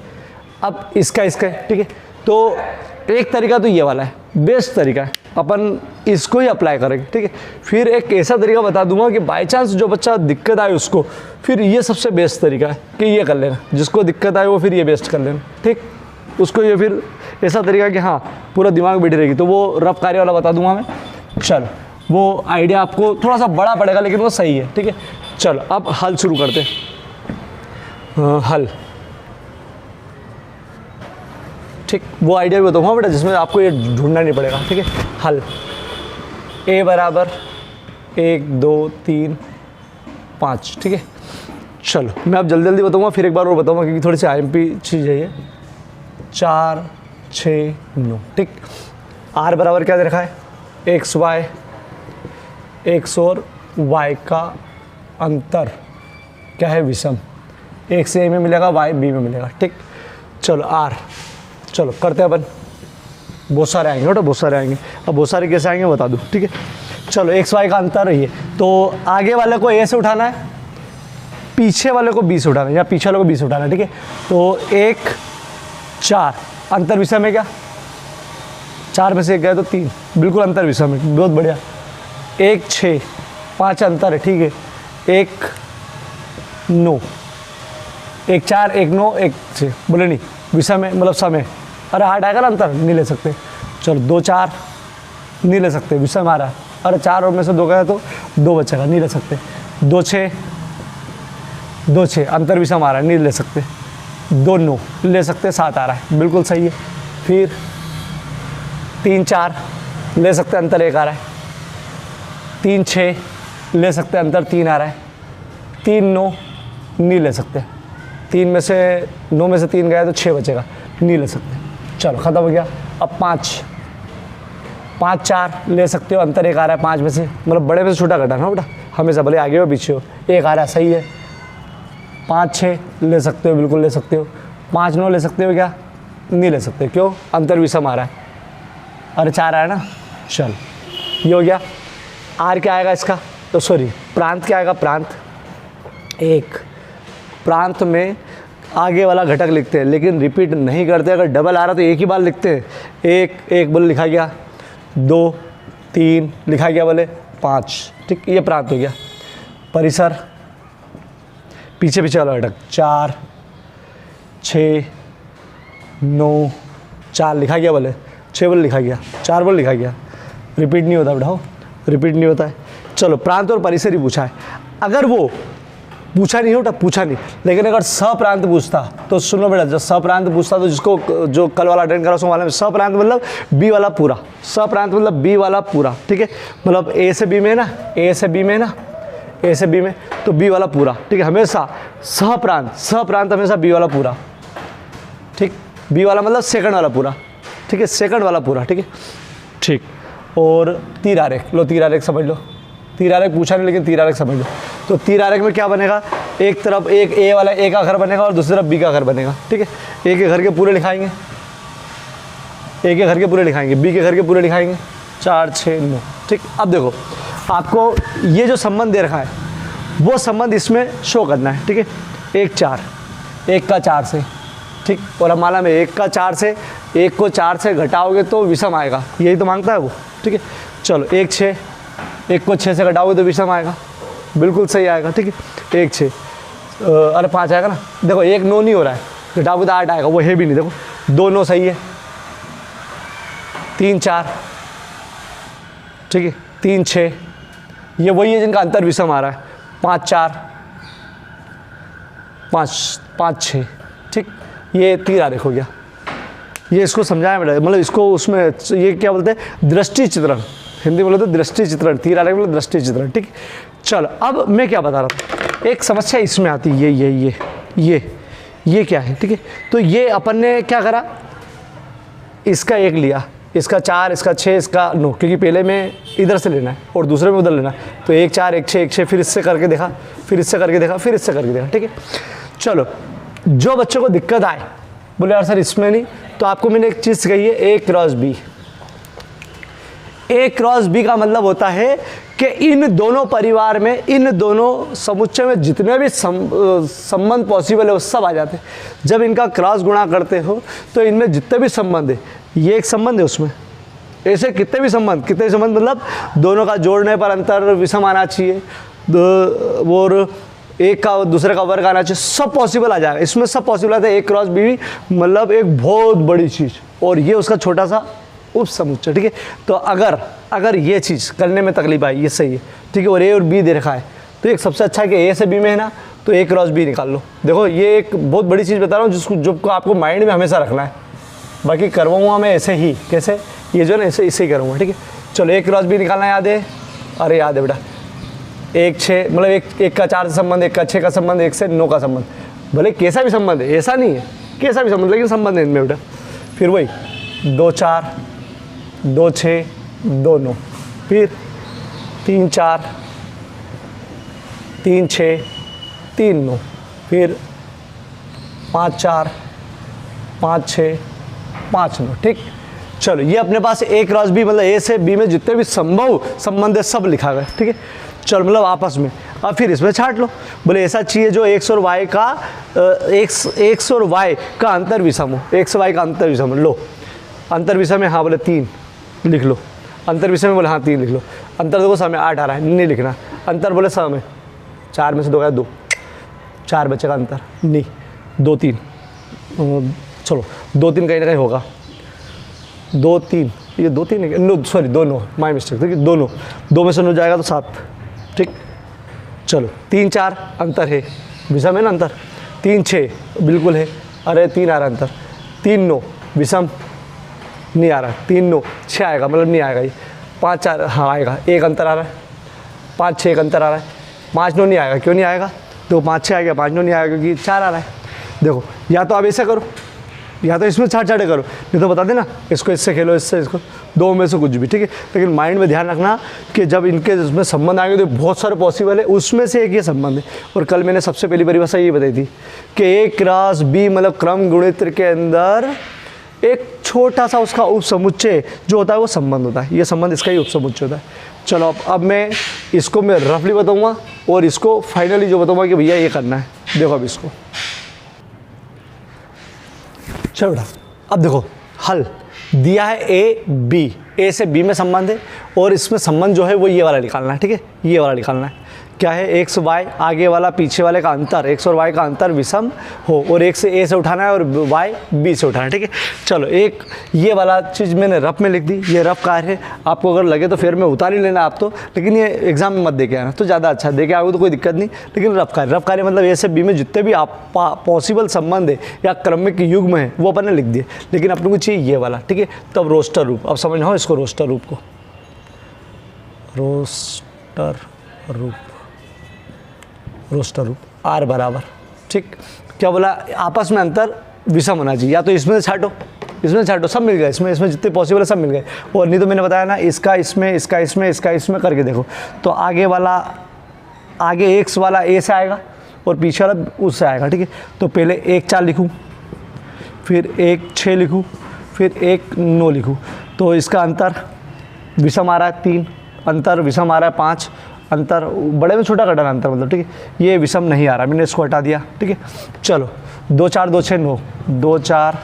अब इसका, ठीक है। तो एक तरीका तो ये वाला है, बेस्ट तरीका है, अपन इसको ही अप्लाई करेंगे, ठीक है। फिर एक ऐसा तरीका बता दूंगा कि बाय चांस जो बच्चा दिक्कत आए उसको, फिर ये सबसे बेस्ट तरीका है कि ये कर लेना, जिसको दिक्कत आए वो फिर ये बेस्ट कर लेना, ठीक। उसको ये फिर ऐसा तरीका कि हाँ पूरा दिमाग बैठी रहेगी, तो वो रफ कार्य वाला बता दूंगा मैं। चलो, वो आइडिया आपको थोड़ा सा बड़ा पड़ेगा लेकिन वो सही है, ठीक है। चलो, अब हल शुरू करते हैं। हल, ठीक, वो आइडिया भी बताऊँगा बेटा जिसमें आपको ये ढूंढना नहीं पड़ेगा, ठीक है। हल, a बराबर 1, 2, 3, 5, ठीक है। चलो, मैं अब जल्दी बताऊँगा, फिर एक बार और बताऊँगा क्योंकि थोड़ी सी IMP चीज़ है ये। 4, 6, 9, ठीक। r बराबर क्या दे रखा है? एक्स वाई, एक्स और y का अंतर क्या है? विषम। x a में मिलेगा, y b में मिलेगा, ठीक। चलो r, चलो करते हैं अपन। बहुत सारे आएंगे बेटा, बहुत सारे आएंगे। अब बहुत सारे कैसे आएंगे बता दूँ, ठीक है। चलो, एक्स वाई का अंतर है ये, तो आगे वाले को ए से उठाना है, पीछे वाले को बी से उठाना है, या पीछे वाले को बी से उठाना है, ठीक है। तो 1, 4 अंतर विषम है क्या? 4 में से 1 गया तो 3, बिल्कुल अंतर विषम है, बहुत बढ़िया। 1, 6 5 अंतर है, ठीक है। 1, 9, 1, 4, 1, 9, 1, 6, बोले नहीं, विषम है मतलब समय, अरे 8 आएगा ना अंतर, नहीं ले सकते। चलो 2 4 नहीं ले सकते, विषम आ रहा है, अरे 4 और में से 2 गया तो 2 बचेगा, नहीं ले सकते। 2 6 अंतर विषम आ रहा है, नहीं ले सकते। 2 9 ले सकते, 7 आ रहा है, बिल्कुल सही है। फिर 3 4 ले सकते, अंतर 1 आ रहा है। 3 6 ले सकते, अंतर 3 आ रहा है। 3 9 नहीं ले सकते, 3 में से 9 में से 3 गया तो 6 बचेगा, नहीं ले सकते। चलो ख़त्म हो गया। अब 5 4 ले सकते हो, अंतर 1 आ रहा है 5 में से, मतलब बड़े में से छोटा घटा ना बेटा, हमेशा भले आगे हो पीछे हो, 1 आ रहा है, सही है। 5 6 ले सकते हो, बिल्कुल ले सकते हो। 5 9 ले सकते हो क्या, नहीं ले सकते, क्यों, अंतर विषम आ रहा है, अरे 4 आया ना। चल ये हो गया। आर क्या आएगा इसका, तो सॉरी प्रांत क्या आएगा, प्रांत 1। प्रांत में आगे वाला घटक लिखते हैं लेकिन रिपीट नहीं करते, अगर डबल आ रहा तो एक ही बार लिखते हैं। 1 बोले लिखा गया, 2 3 लिखा गया, बोले 5, ठीक, ये प्रांत हो गया। परिसर पीछे पीछे वाला घटक 4 6 9 4 लिखा गया, बोले 6 बोले लिखा गया, 4 बोले लिखा गया, रिपीट नहीं होता बेटा, रिपीट नहीं होता है। चलो प्रांत और परिसर ही पूछा है, अगर वो पूछा नहीं होता, पूछा नहीं, लेकिन अगर सप्रांत पूछता तो सुनो बेटा, जब सप्रांत पूछता तो जिसको जो कल वाला अटेंड करा उसको मालूम है, सप्रांत मतलब बी वाला पूरा, सप्रांत मतलब बी वाला पूरा, ठीक है, मतलब ए से बी में ना, ए से बी में ना, ए से बी में तो बी वाला पूरा, ठीक है, हमेशा सप्रांत हमेशा बी वाला पूरा, ठीक, बी वाला मतलब सेकंड वाला पूरा, ठीक है, सेकंड वाला पूरा, ठीक है, ठीक। और तीर आरेख, लो तीर आरेख समझ लो, तीर आरेख पूछा नहीं लेकिन तीर आरेख समझ लो। तो तीर आरेख में क्या बनेगा, एक तरफ एक ए वाला ए का घर बनेगा और दूसरी तरफ बी का घर बनेगा, ठीक है, ए के घर के पूरे लिखाएंगे, ए के घर के पूरे लिखाएंगे, बी के घर के पूरे लिखाएंगे, 4 6 9, ठीक। अब देखो आपको ये जो संबंध दे रखा है वो संबंध इसमें शो करना है, ठीक है, 1 4 1 का 4 से, ठीक, और हम मालूम है 1 का 4 से, 1 को 4 से घटाओगे तो विषम आएगा, यही तो मांगता है वो, ठीक है। चलो 1 6 1 को 6 से घटाओगे तो विषम आएगा, बिल्कुल सही आएगा, ठीक है। 1 6 अरे 5 आएगा ना, देखो 1 9 नहीं हो रहा है, घटाओगे तो 8 आएगा, वो है भी नहीं, देखो 2 9 सही है। 3 4 ठीक है, 3 6 ये वही है जिनका अंतर विषम आ रहा है। 5 4 5 6 ठीक, ये तीर आरेख हो गया। ये इसको समझाया बेटा, मतलब इसको उसमें ये क्या बोलते हैं, दृष्टि चित्रण, हिंदी में बोलते हैं दृष्टि चित्रण, तीर आरेख मतलब दृष्टि चित्रण, ठीक। चलो अब मैं क्या बता रहा हूँ, एक समस्या इसमें आती है, ये क्या है, ठीक है। तो ये अपन ने क्या करा, इसका 1 लिया, इसका 4, इसका 6, इसका 9, क्योंकि पहले में इधर से लेना है और दूसरे में उधर लेना है, तो 1 4 1 6 1 6, फिर इससे करके देखा, फिर इससे करके देखा, फिर इससे करके देखा, ठीक है। चलो जो बच्चों को दिक्कत आए, बोले यार सर इसमें नहीं, तो आपको मैंने एक चीज़ कही है, A cross B। A cross B का मतलब होता है कि इन दोनों परिवार में, इन दोनों समुच्चय में जितने भी संबंध पॉसिबल है वो सब आ जाते हैं। जब इनका क्रॉस गुणा करते हो तो इनमें जितने भी संबंध है, ये एक संबंध है उसमें, ऐसे कितने भी संबंध मतलब दोनों का जोड़ने पर अंतर विषम आना चाहिए, और एक का दूसरे का वर्ग आना चाहिए, सब पॉसिबल आ जाएगा इसमें, सब पॉसिबल आता है। A क्रॉस B मतलब एक बहुत बड़ी चीज़, और ये उसका छोटा सा उप समुच्चय, ठीक है। तो अगर ये चीज़ करने में तकलीफ आई, ये सही है, ठीक है, और A और B दे रखा है, तो एक सबसे अच्छा है कि A से B में है ना, तो A क्रॉस B निकाल लो। देखो ये एक बहुत बड़ी चीज़ बता रहा हूँ जो आपको माइंड में हमेशा रखना है, बाकी करवाऊँगा मैं ऐसे ही, कैसे, ये जो है ना ऐसे ही करूँगा, ठीक है। चलो A क्रॉस B निकालना याद है, अरे याद है बेटा, 1 6 मतलब 1 का 4 से संबंध, 1 का 6 का संबंध, 1 से 9 का संबंध, भले कैसा भी संबंध है, ऐसा नहीं है कैसा भी संबंध, लेकिन संबंध है इनमें बेटा। फिर वही 2 4 2 6 2 9, फिर 3 4 3 6 3 9, फिर 5 4 5 6 5 9, ठीक। चलो ये अपने पास A क्रॉस B मतलब A से B में जितने भी संभव संबंध है सब लिखा गया, ठीक है। चलो मतलब आपस में, अब फिर इसमें छाट लो, बोले ऐसा चाहिए जो x और y का x और y का अंतर विषम हो, x y का अंतर विषम हो। लो अंतर विषम है, हाँ बोले 3 लिख लो, अंतर विषम में बोले हाँ 3 लिख लो। अंतर देखो समय 8 आ रहा है, नहीं लिखना। अंतर बोले समय 4 में से 2 गया 2, 4 बचेगा अंतर, नहीं 2 3 चलो 2 3 कहीं ना कहीं होगा, 2 3, ये 2 3 नो सॉरी 2 9, माई मिस्टेक, ठीक है 2 9, 2 में से 9 जाएगा तो 7, ठीक। चलो 3 4 अंतर है, विषम है ना अंतर, 3 6 बिल्कुल है, अरे 3 आ रहा अंतर, 3 9 विषम नहीं आ रहा, 3 9 6 आएगा, मतलब नहीं आएगा ये, 5 4 हाँ आएगा, 1 अंतर आ रहा है, 5 6 एक अंतर आ रहा है, 5 9 नहीं आएगा, क्यों नहीं आएगा, तो 5 6 आ गया, 5 9 नहीं आएगा क्योंकि 4 आ रहा है। देखो या तो आप ऐसे करो, या तो इसमें छाट छाटे करो, नहीं तो बता देना इसको इससे खेलो, इससे इसको, 2 में से कुछ भी, ठीक है। लेकिन माइंड में ध्यान रखना कि जब इनके इसमें संबंध आएंगे तो बहुत सारे पॉसिबल है, उसमें से एक ये संबंध है। और कल मैंने सबसे पहली परिभाषा ये बताई थी कि A क्रॉस B मतलब क्रम गुणित्र के अंदर एक छोटा सा उसका उपसमुच्चय जो होता है वो संबंध होता है, ये संबंध इसका ही उपसमुच्चय होता है। चलो अब मैं इसको मैं रफली बताऊँगा और इसको फाइनली जो बताऊँगा कि भैया ये करना है। देखो अब इसको, चलो बेटा अब देखो हल दिया है A से B में संबंध है और इसमें संबंध जो है वो ये वाला निकालना है, ठीक है, ये वाला निकालना है। क्या है, x y आगे वाला पीछे वाले का अंतर, x और y का अंतर विषम हो और एक से A से उठाना है और y B से उठाना है, ठीक है। चलो एक ये वाला चीज़ मैंने रफ में लिख दी, ये रफ कार्य है, आपको अगर लगे तो फिर में उतार ही लेना आप तो, लेकिन ये एग्जाम में मत दे के आना तो ज़्यादा अच्छा, दे के आओगे तो कोई दिक्कत नहीं। लेकिन रफ कार्य मतलब A से B में जितने भी आप पॉसिबल संबंध है या क्रमिक युग्म है वो अपन ने लिख दिए, लेकिन अपने को चाहिए ये वाला, ठीक है। तब रोस्टर रूप, अब समझना हो इसको, रोस्टर रूप को, रोस्टर रूप R बराबर, ठीक। क्या बोला, आपस में अंतर विषम होना चाहिए, या तो इसमें छाटो, इसमें छाटो, सब मिल गए, इसमें जितने पॉसिबल है सब मिल गए। और नहीं तो मैंने बताया ना, इसका इसमें, इसका इसमें, इसका इसमें करके देखो तो आगे वाला, आगे x वाला A से आएगा और पीछे वाला उससे आएगा, ठीक है। तो पहले 1 4 लिखूँ, फिर 1 6 लिखूँ, फिर 1 9 लिखूँ, तो इसका अंतर विषम आ रहा है 3, अंतर विषम आ रहा है 5, अंतर बड़े में छोटा घटाना अंतर मतलब, ठीक है। ये विषम नहीं आ रहा, मैंने इसको हटा दिया, ठीक है। चलो 2 4 2 6 9, 2 4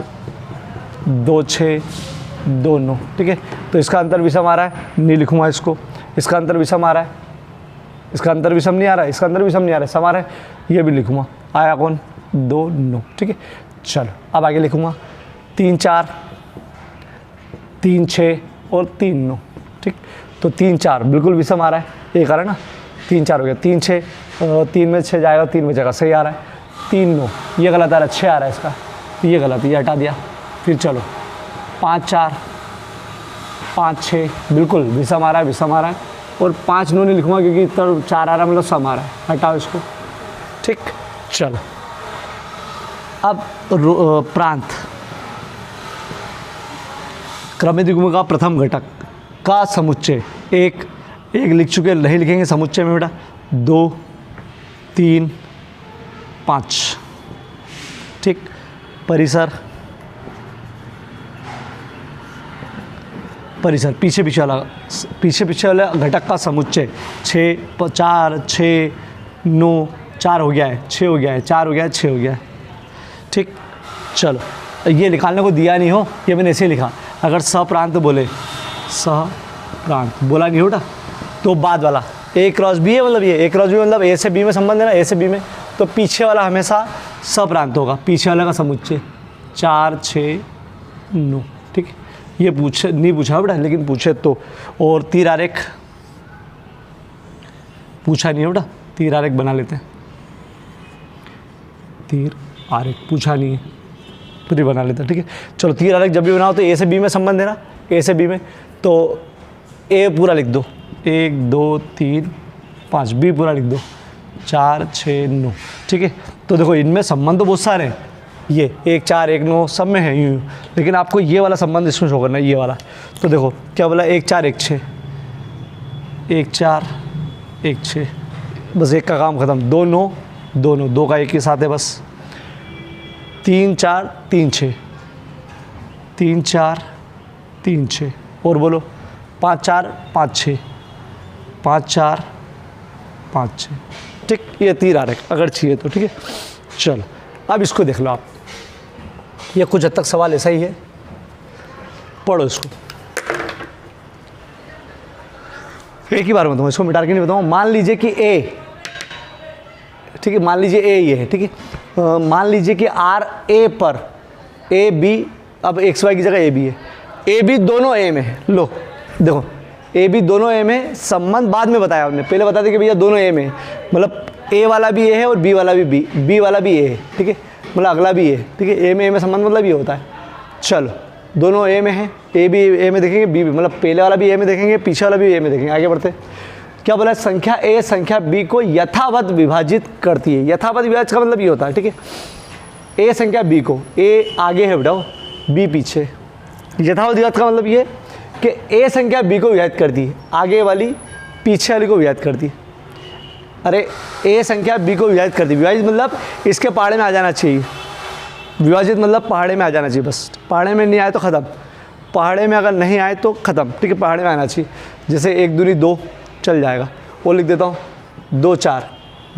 2 6 2 9, ठीक है। तो इसका अंतर विषम आ रहा है, नहीं लिखूँगा इसको, इसका अंतर विषम आ रहा है, इसका अंतर विषम नहीं आ रहा है, इसका अंतर विषम नहीं आ रहा है, सम आ रहा है, ये भी लिखूँगा, आया कौन 2 9, ठीक है। चलो अब आगे लिखूँगा 3 4 3 6 और 3 9, ठीक। तो 3 4 बिल्कुल विषम आ रहा है, ये कारण ना 3 4 हो गया, 3 6 3 में 6 जाएगा, 3 में जाएगा, सही आ रहा है। 3 9 ये गलत आ रहा है, 6 आ रहा है इसका, ये गलत, ये हटा दिया। फिर चलो 5 4 5 6 बिल्कुल विषम आ रहा है, विषम आ रहा है, और 5 9 नहीं लिखूँगा क्योंकि इतना 4 आ रहा है मतलब सम आ रहा है, हटाओ इसको, ठीक। चलो अब प्रांत, क्रमिक युग्म का प्रथम घटक का समुच्चय, एक लिख चुके, नहीं लिखेंगे समुच्चय में बेटा, 2 3 5, ठीक। परिसर पीछे पीछे वाला घटक का समुच्चय 6 4 6 9 4 हो गया है, 6 हो गया है, 4 हो गया है, 6 हो गया है, ठीक। चलो ये निकालने को दिया नहीं हो, ये मैंने ऐसे लिखा, अगर सप्रांत बोले, सप्रांत बोला नहीं होता तो बाद वाला A क्रॉस B है, मतलब ये A क्रॉस B मतलब A से B में संबंध है ना, A से B में, तो पीछे वाला हमेशा सप्रांत होगा, पीछे वाले का समुच्चय 4 6 9, ठीक। ये नहीं पूछा बेटा, लेकिन पूछे तो। और तीर आरेख पूछा नहीं है बेटा, तीर आरेख बना लेते हैं, तीर आरेख पूछा नहीं है, पूरी बना लेते हैं, ठीक है। चलो तीर आरेख जब भी बनाओ तो A से B में संबंध है ना, A से B में, तो A पूरा लिख दो, 1 2 3 5, B पूरा लिख दो, 4 6 9, ठीक है। तो देखो इनमें संबंध तो बहुत सारे हैं, ये 1 4 1 9 सब में है यूँ, लेकिन आपको ये वाला संबंध इसमें शो करना है, ये वाला। तो देखो क्या बोला, 1 4 1 6, 1 4 1 6, बस एक का काम ख़त्म, 2 9 2 9, 2 का एक ही साथ है बस, 3 4 3 6, 3 4 3 6, और बोलो 5 4 5 6, 5 4 5 6, ठीक। ये तीर आरेख अगर चाहिए तो, ठीक है। चलो अब इसको देख लो आप, ये कुछ हद तक सवाल ऐसा ही है, पढ़ो इसको, एक ही बार बताऊँ, इसको मिटा के नहीं बताऊँ। मान लीजिए कि A, ठीक है, मान लीजिए A ये है, ठीक है। मान लीजिए कि R A पर ए बी, अब एक्स वाई की जगह ए बी है, ए बी दोनों ए में है। लो देखो ए बी दोनों ए में, संबंध बाद में बताया हमने, पहले बता दें कि भैया दोनों ए में है, मतलब ए वाला भी ए है और बी वाला भी बी वाला भी ए है, ठीक है, मतलब अगला भी ए, ठीक है, ए में संबंध मतलब ये होता है। चलो दोनों ए में है, ए भी ए में देखेंगे, बी भी, मतलब पहले वाला भी ए में देखेंगे, पीछे वाला भी ए में देखेंगे। आगे बढ़ते, क्या बोला, संख्या ए संख्या बी को यथावत विभाजित करती है। यथावत विभाजित का मतलब ये होता है, ठीक है, ए संख्या बी को, ए आगे है बेटा, बी पीछे। यथावत विभाजित का मतलब ये कि ए संख्या बी को विभाजित करती है, आगे वाली पीछे वाली को विभाजित करती है। अरे ए संख्या बी को विभाजित करती है, विभाजित मतलब इसके पहाड़े में आ जाना चाहिए, विभाजित मतलब पहाड़े में आ जाना चाहिए, बस पहाड़े में नहीं आए तो ख़त्म, पहाड़े में अगर नहीं आए तो ख़त्म, ठीक है, पहाड़े में आना चाहिए। जैसे 1 दूनी 2 चल जाएगा, वो लिख देता हूँ, 2 4,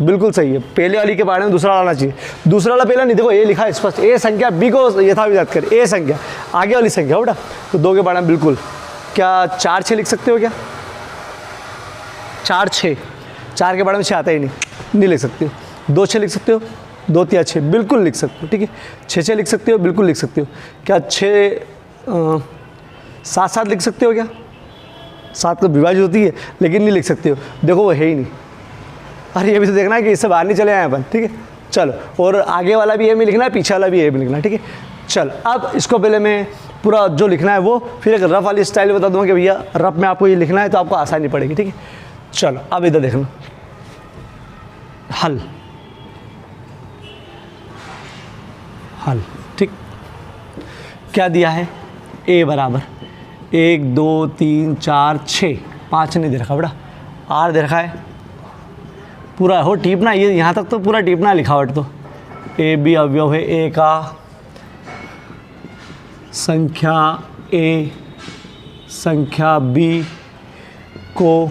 बिल्कुल सही है, पहले वाली के पहाड़े में दूसरा वाला आना चाहिए, दूसरा वाला पहला नहीं, देखो ये लिखा है स्पष्ट, ए संख्या बी को यथाविभाजित कर, ए संख्या आगे वाली संख्या बेटा, तो 2 के पहाड़े में बिल्कुल, क्या 4 6 लिख सकते हो क्या, 4 6, 4 के पहाड़े में 6 आता ही नहीं लिख सकते हो। 2 6 लिख सकते हो, 2 3 6 बिल्कुल लिख सकते हो, ठीक है, 6 6 लिख सकते हो, बिल्कुल लिख सकते हो। क्या 6 7 7 लिख सकते हो क्या, 7 तो विभाजित होती है लेकिन नहीं लिख सकते हो, देखो वो है ही नहीं। अरे ये भी तो देखना है कि इससे बाहर नहीं चले आए अपन, ठीक है। चलो, और आगे वाला भी ए में लिखना है, पीछे वाला भी ए में लिखना है, ठीक है। चल अब इसको पहले मैं पूरा जो लिखना है वो फिर एक रफ वाली स्टाइल बता दूंगा कि भैया रफ में आपको ये लिखना है तो आपको आसानी पड़ेगी, ठीक है। चलो अब इधर देखना, हल हल, ठीक, क्या दिया है, ए बराबर 1 2 3 4 6, 5 नहीं दे रखा बेटा, आर दे रखा है, पूरा हो टीपना, ये यहाँ तक तो पूरा टीपना लिखावट, तो ए बी अवयव है ए का, संख्या ए संख्या बी को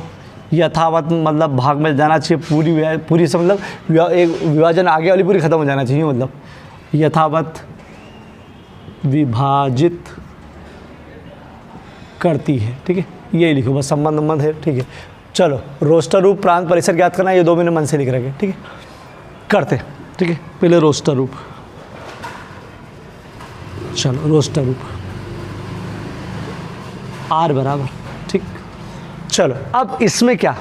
यथावत मतलब भाग में जाना चाहिए, पूरी से मतलब एक विभाजन आगे वाली पूरी खत्म हो जाना चाहिए, मतलब यथावत विभाजित करती है, ठीक है, ये लिखो बस, संबंध है, ठीक है। चलो रोस्टर रूप प्रांत परिसर ज्ञात करना, ये 2 मैंने मन से लिख रखे, ठीक है, करते, ठीक है। पहले रोस्टर रूप, चलो रोस्टर रूप आर बराबर, ठीक। चलो अब इसमें क्या,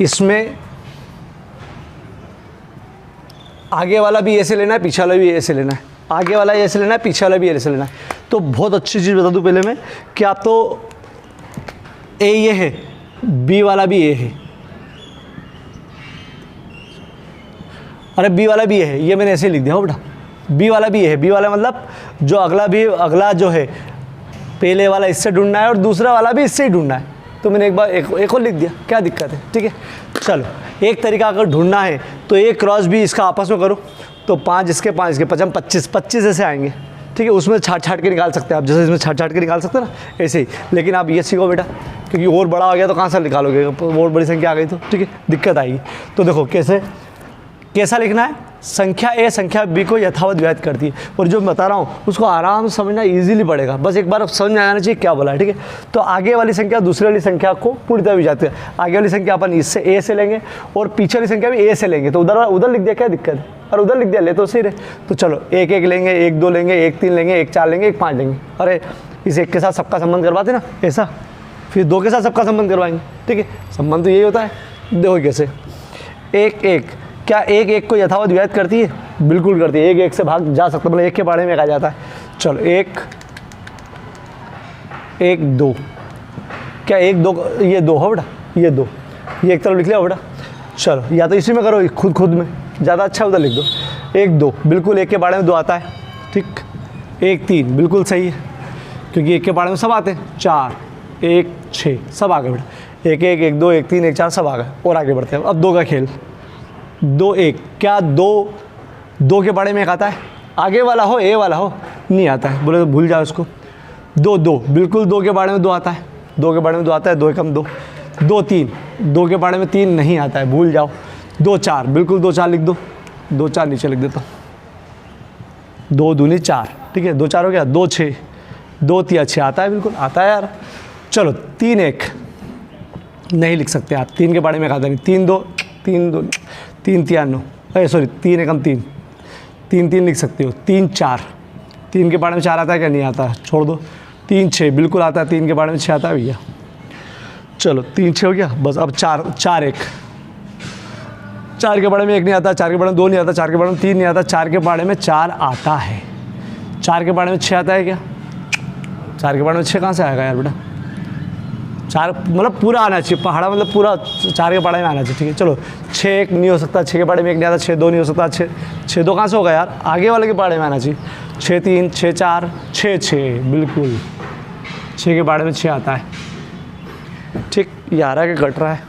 इसमें आगे वाला भी ऐसे लेना है, पीछे वाला भी ऐसे लेना है, आगे वाला ऐसे लेना है, पीछे वाला भी ऐसे लेना है। तो बहुत अच्छी चीज़ बता दूं पहले मैं कि आप तो ए ये है, बी वाला भी ए है, अरे बी वाला भी है, ये मैंने ऐसे लिख दिया हो बेटा, बी वाला भी है, बी वाला मतलब जो अगला जो है, पहले वाला इससे ढूंढना है और दूसरा वाला भी इससे ही ढूंढना है, तो मैंने एक बार एक और लिख दिया, क्या दिक्कत है, ठीक है। चलो एक तरीका अगर ढूंढना है तो ए क्रॉस बी इसका आपस में करो, तो 5 इसके 5 इसके 25 ऐसे आएंगे, ठीक है। उसमें छाट के निकाल सकते हैं आप, जैसे इसमें छाट के निकाल सकते हैं ना, ऐसे ही। लेकिन आप ये सीखो बेटा, क्योंकि और बड़ा हो गया तो कहाँ से निकालोगे, और बड़ी संख्या आ गई तो, ठीक है, दिक्कत आएगी। तो देखो कैसा लिखना है, संख्या ए संख्या बी को यथावत विभाजित करती है, और जो मैं बता रहा हूँ उसको आराम से समझना, इजीली पड़ेगा, बस एक बार समझ में आना चाहिए क्या बोला है, ठीक है। तो आगे वाली संख्या दूसरी वाली संख्या को पूरी तरह विभाजित है, आगे वाली संख्या अपन इससे ए से लेंगे और पीछे वाली संख्या भी ए से लेंगे, तो उधर लिख दिया, क्या दिक्कत है, और उधर लिख दिया ले तो सही रहे। तो चलो 1 1 लेंगे, 1 2 लेंगे, 1 3 लेंगे, 1 4 लेंगे, 1 5 लेंगे, अरे इस 1 के साथ सबका संबंध करवाते ना ऐसा, फिर 2 के साथ सबका संबंध करवाएंगे, ठीक है। संबंध तो यही होता है, देखो कैसे, 1 1, क्या 1 1 को यथावत विभाजित करती है, बिल्कुल करती है, 1 1 से भाग जा सकता, मतलब 1 के बारे में कहा जाता है। चलो 1 1 2, क्या 1 2 ये 2 हो बेटा, ये 2, ये एक तरफ लिख लिया बेटा। चलो या तो इसी में करो, खुद में ज़्यादा अच्छा उधर लिख दो, 1 2 बिल्कुल 1 के बारे में 2 आता है, ठीक। 1 3 बिल्कुल सही है, क्योंकि 1 के बारे में सब आते हैं, 4 1 6 सब आ गए बेटा, 1 1 1 2 1 3 1 4 सब आ गए। और आगे बढ़ते हैं, अब 2 का खेल, 2 1, क्या 2 के बारे में एक आता है, आगे वाला हो ए वाला हो नहीं आता है, बोले तो भूल जाओ उसको। 2 2 बिल्कुल 2 के बारे में 2 आता है, 2 के बारे में 2 आता है, 2 एकम 2। 2 3 2 के बारे में 3 नहीं आता है, भूल जाओ। 2 4 बिल्कुल 2 4 लिख दो, 2 4 नीचे लिख देता हूँ, 2 दूनी 4, ठीक है, 2 4 हो गया। 2 6 2 3 6 आता है, बिल्कुल आता है यार। चलो 3 1 नहीं लिख सकते आप, 3 के बारे में आता नहीं, 3 2 3 2 3 3 9, अरे सॉरी 3 एकम 3 3 3 लिख सकते हो, 3 4, 3 के बारे में 4 आता है क्या? नहीं आता, छोड़ दो। 3 6 बिल्कुल आता है, 3 के बारे में 6 आता है भैया। चलो 3 6 हो गया बस। अब 4 4 1, 4 के बारे में 1 नहीं आता, 4 के बारे में 2 नहीं आता, 4 के बारे में 3 नहीं आता, 4 के बारे में 4 आता है। 4 के बारे में 6 आता है क्या? 4 के बारे में 6 कहाँ से आएगा यार बेटा? 4 मतलब पूरा आना चाहिए, पहाड़ा मतलब पूरा 4 के बारे में आना चाहिए, ठीक है। चलो 6 1 नहीं हो सकता, 6 के बारे में 1 नहीं आता, 6 2 नहीं हो सकता, 6 2 कहाँ से होगा यार? आगे वाले के बारे में आना चाहिए। 6 3 6 4 6 6 बिल्कुल 6 के बारे में 6 आता है, ठीक। ये आ रहा है कि घट रहा है?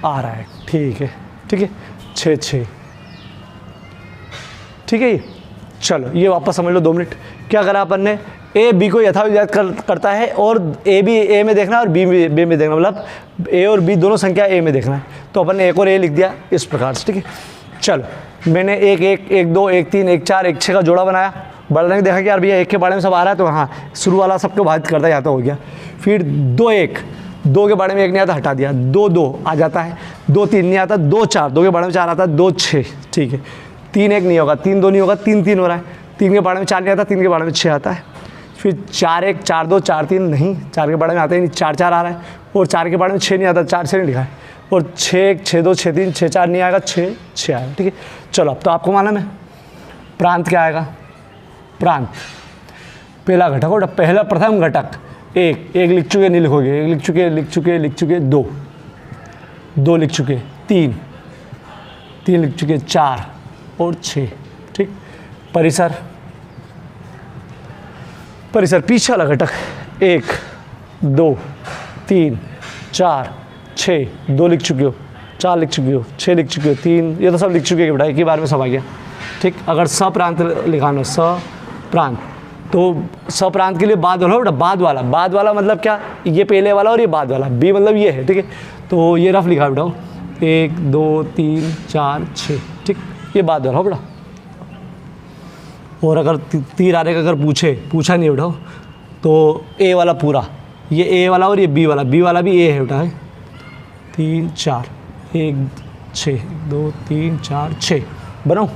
आ रहा है, ठीक है ठीक है। 6 6 ठीक है। ये चलो ये वापस समझ लो 2 मिनट। क्या करा अपन ने? ए बी को यथाविधियात करता है और ए भी ए में देखना है और बी में देखना, मतलब ए और बी दोनों संख्या ए में देखना है। तो अपन ने 1 और ए लिख दिया इस प्रकार से, ठीक है। चलो मैंने 1 1 1 2 1 3 1 4 1 6 का जोड़ा बनाया। बढ़ने के देखा कि यार भैया 1 के बारे में सब आ रहा है, तो हाँ शुरू वाला सबको बाधित करता जाता हो गया। फिर 2 1, 2 के बारे में 1 नहीं आता, हटा दिया। 2 2 आ जाता है, 2 3 नहीं आता, 2 4, 2 के बारे में 4 आता है, 2 6, ठीक है। 3 1 नहीं होगा, 3 2 नहीं होगा, 3 3 हो रहा है। 3 के बारे में 4 नहीं आता, 3 के बारे में 6 आता है। फिर 4 1 4 2 4 3 नहीं, 4 के बारे में आता ही नहीं, 4 4 आ रहा है। और 4 के बारे में 6 नहीं आता, 4 6 नहीं लिखा है। और 6 1 6 2 6 3 6 4 नहीं आएगा, 6 6 आएगा, ठीक है। चलो अब तो आपको मालूम है प्रांत क्या आएगा। प्रांत पहला घटक और पहला प्रथम घटक 1 1 लिख चुके, नहीं लिखोगे, 1 लिख चुके लिख चुके लिख चुके, 2 2 लिख चुके, 3 3 लिख चुके, 4 और 6, ठीक। परिसर परिसर पीछे वाला घटक 1 2 3 4 6, 2 लिख चुके हो, 4 लिख चुके हो, 6 लिख चुके हो, 3, ये तो सब लिख चुके हैं बेटा, एक ही बार में सब आ गया, ठीक। अगर सप्रांत लिखाना, सप्रांत, तो सप्रांत के लिए बाद वाला बेटा, बाद वाला मतलब क्या? ये पहले वाला और ये बाद वाला, बी मतलब ये है, ठीक है। तो ये रफ लिखा बेटा 1 2 3 4 6, ठीक। ये बाद वाला हो बेटा। और अगर तीर आने का अगर पूछा नहीं बेटा, तो ए वाला पूरा, ये ए वाला और ये बी वाला भी ए है बेटा, 3 4 1 6 2 3 4 6 बनाओ,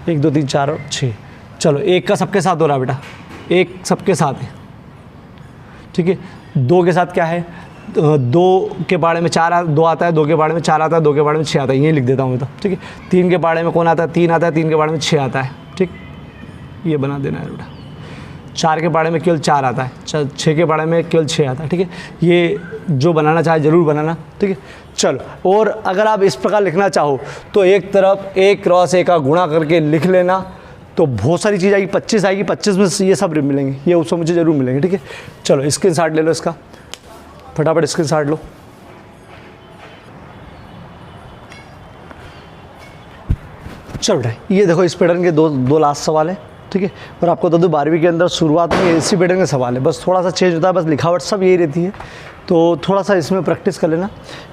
1 2 3 4 6। चलो 1 का सबके साथ हो रहा है बेटा, 1 सबके साथ है, ठीक है। 2 के साथ क्या है? 2 के बारे में 2 आता है, 2 के बारे में 4 आता है, 2 के बारे में 6 आता है, ये लिख देता हूँ मैं तो, ठीक है। 3 के बारे में कौन आता है? 3 आता है, 3 के बारे में 6 आता है, ठीक। ये बना देना है बेटा। 4 के बारे में केवल 4 आता है, 6 के बारे में केवल 6 आता है, ठीक है। ये जो बनाना चाहे ज़रूर बनाना, ठीक है। चलो, और अगर आप इस प्रकार लिखना चाहो तो एक तरफ 1 क्रॉस 1 का गुणा करके लिख लेना, तो बहुत सारी चीज़ आएगी, 25 आएगी, 25 में ये सब मिलेंगे, ये उसको मुझे ज़रूर मिलेंगे, ठीक है। चलो स्क्रीनशॉट ले लो इसका, फटाफट स्क्रीनशॉट लो। चलो बेटा, ये देखो इस पैटर्न के दो लास्ट सवाल है, ठीक है। और आपको बता दूं 12वीं के अंदर शुरुआत में इसी पैटर्न के सवाल है, बस थोड़ा सा चेंज होता है, बस लिखावट सब यही रहती है, तो थोड़ा सा इसमें प्रैक्टिस कर लेना।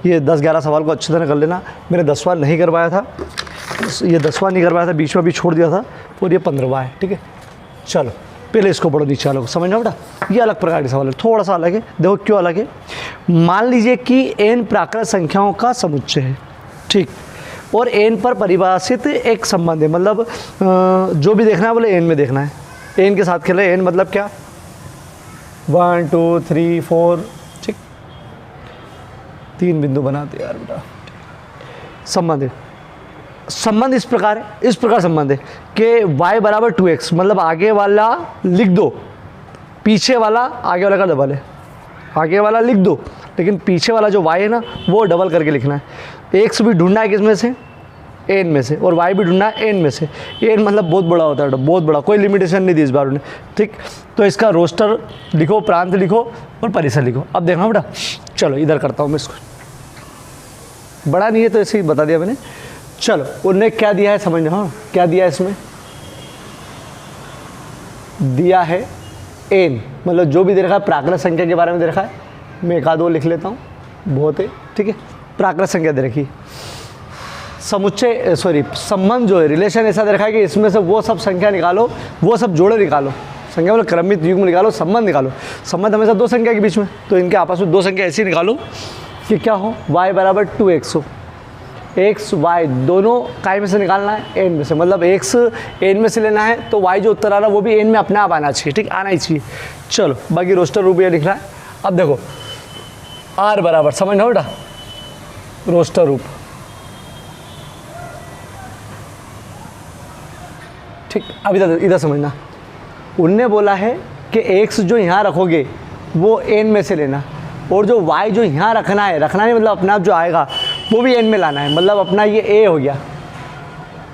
ये 10-11 सवाल को अच्छी तरह कर लेना। मैंने 10वां नहीं करवाया था, ये 10वां नहीं करवाया था, बीच में भी छोड़ दिया था, और ये 15वां है, ठीक है। चलो पहले इसको पढ़ो, नीचे वालों को समझ लो बेटा, ये अलग प्रकार के सवाल है, थोड़ा सा अलग है। देखो क्यों अलग है। मान लीजिए कि n प्राकृत संख्याओं का समुच्चय है, ठीक, और n पर परिभाषित एक संबंध है, मतलब जो भी देखना है बोले n में देखना है, n के साथ खेले। n मतलब क्या? 1 2 3 4, ठीक, 3 बिंदु बनाते यार बेटा। संबंध है, संबंध इस प्रकार है, इस प्रकार संबंध है कि y बराबर 2x, मतलब आगे वाला लिख दो, पीछे वाला आगे वाला का डबल है, आगे वाला लिख दो, लेकिन पीछे वाला जो y है ना वो डबल करके लिखना है। x भी ढूंढना है किसमें से? n में से, और y भी ढूंढना है n में से। n मतलब बहुत बड़ा होता है, बहुत बड़ा, कोई लिमिटेशन नहीं दी इस बार उन्हें, ठीक। तो इसका रोस्टर लिखो, प्रांत लिखो और परिसर लिखो। अब देखना बेटा, चलो इधर करता हूँ मैं इसको, बड़ा नहीं है तो ऐसे ही बता दिया मैंने। चलो उन्होंने क्या दिया है समझना, हाँ क्या दिया है इसमें? दिया है n, मतलब जो भी दे रखा है प्राकृत संख्या के बारे में दे रखा है, मैं 1-2 लिख लेता हूँ, बहुत है, ठीक है। प्राकृत संख्या दे रखी, समुच्चय संबंध जो है, रिलेशन ऐसा दे रखा है कि इसमें से वो सब संख्या निकालो, वो सब जोड़े निकालो, संख्या मतलब क्रमित युग्म निकालो, संबंध निकालो। संबंध हमेशा 2 संख्या के बीच में, तो इनके आपस में 2 संख्या ऐसी निकालो कि क्या हो, y बराबर 2x हो, एक्स वाई दोनों काय में से निकालना है, एन में से, मतलब एक्स एन में से लेना है तो वाई जो उत्तर आ रहा है वो भी एन में अपने आप आना चाहिए, ठीक, आना ही चाहिए। चलो बाकी रोस्टर रूप ये लिख रहा है। अब देखो आर बराबर, समझना बेटा, रोस्टर रूप, ठीक। अब इधर समझना, उनने बोला है कि एक्स जो यहाँ रखोगे वो एन में से लेना, और जो y जो यहाँ रखना है, रखना नहीं मतलब अपना आप जो आएगा वो भी n में लाना है, मतलब अपना ये a हो गया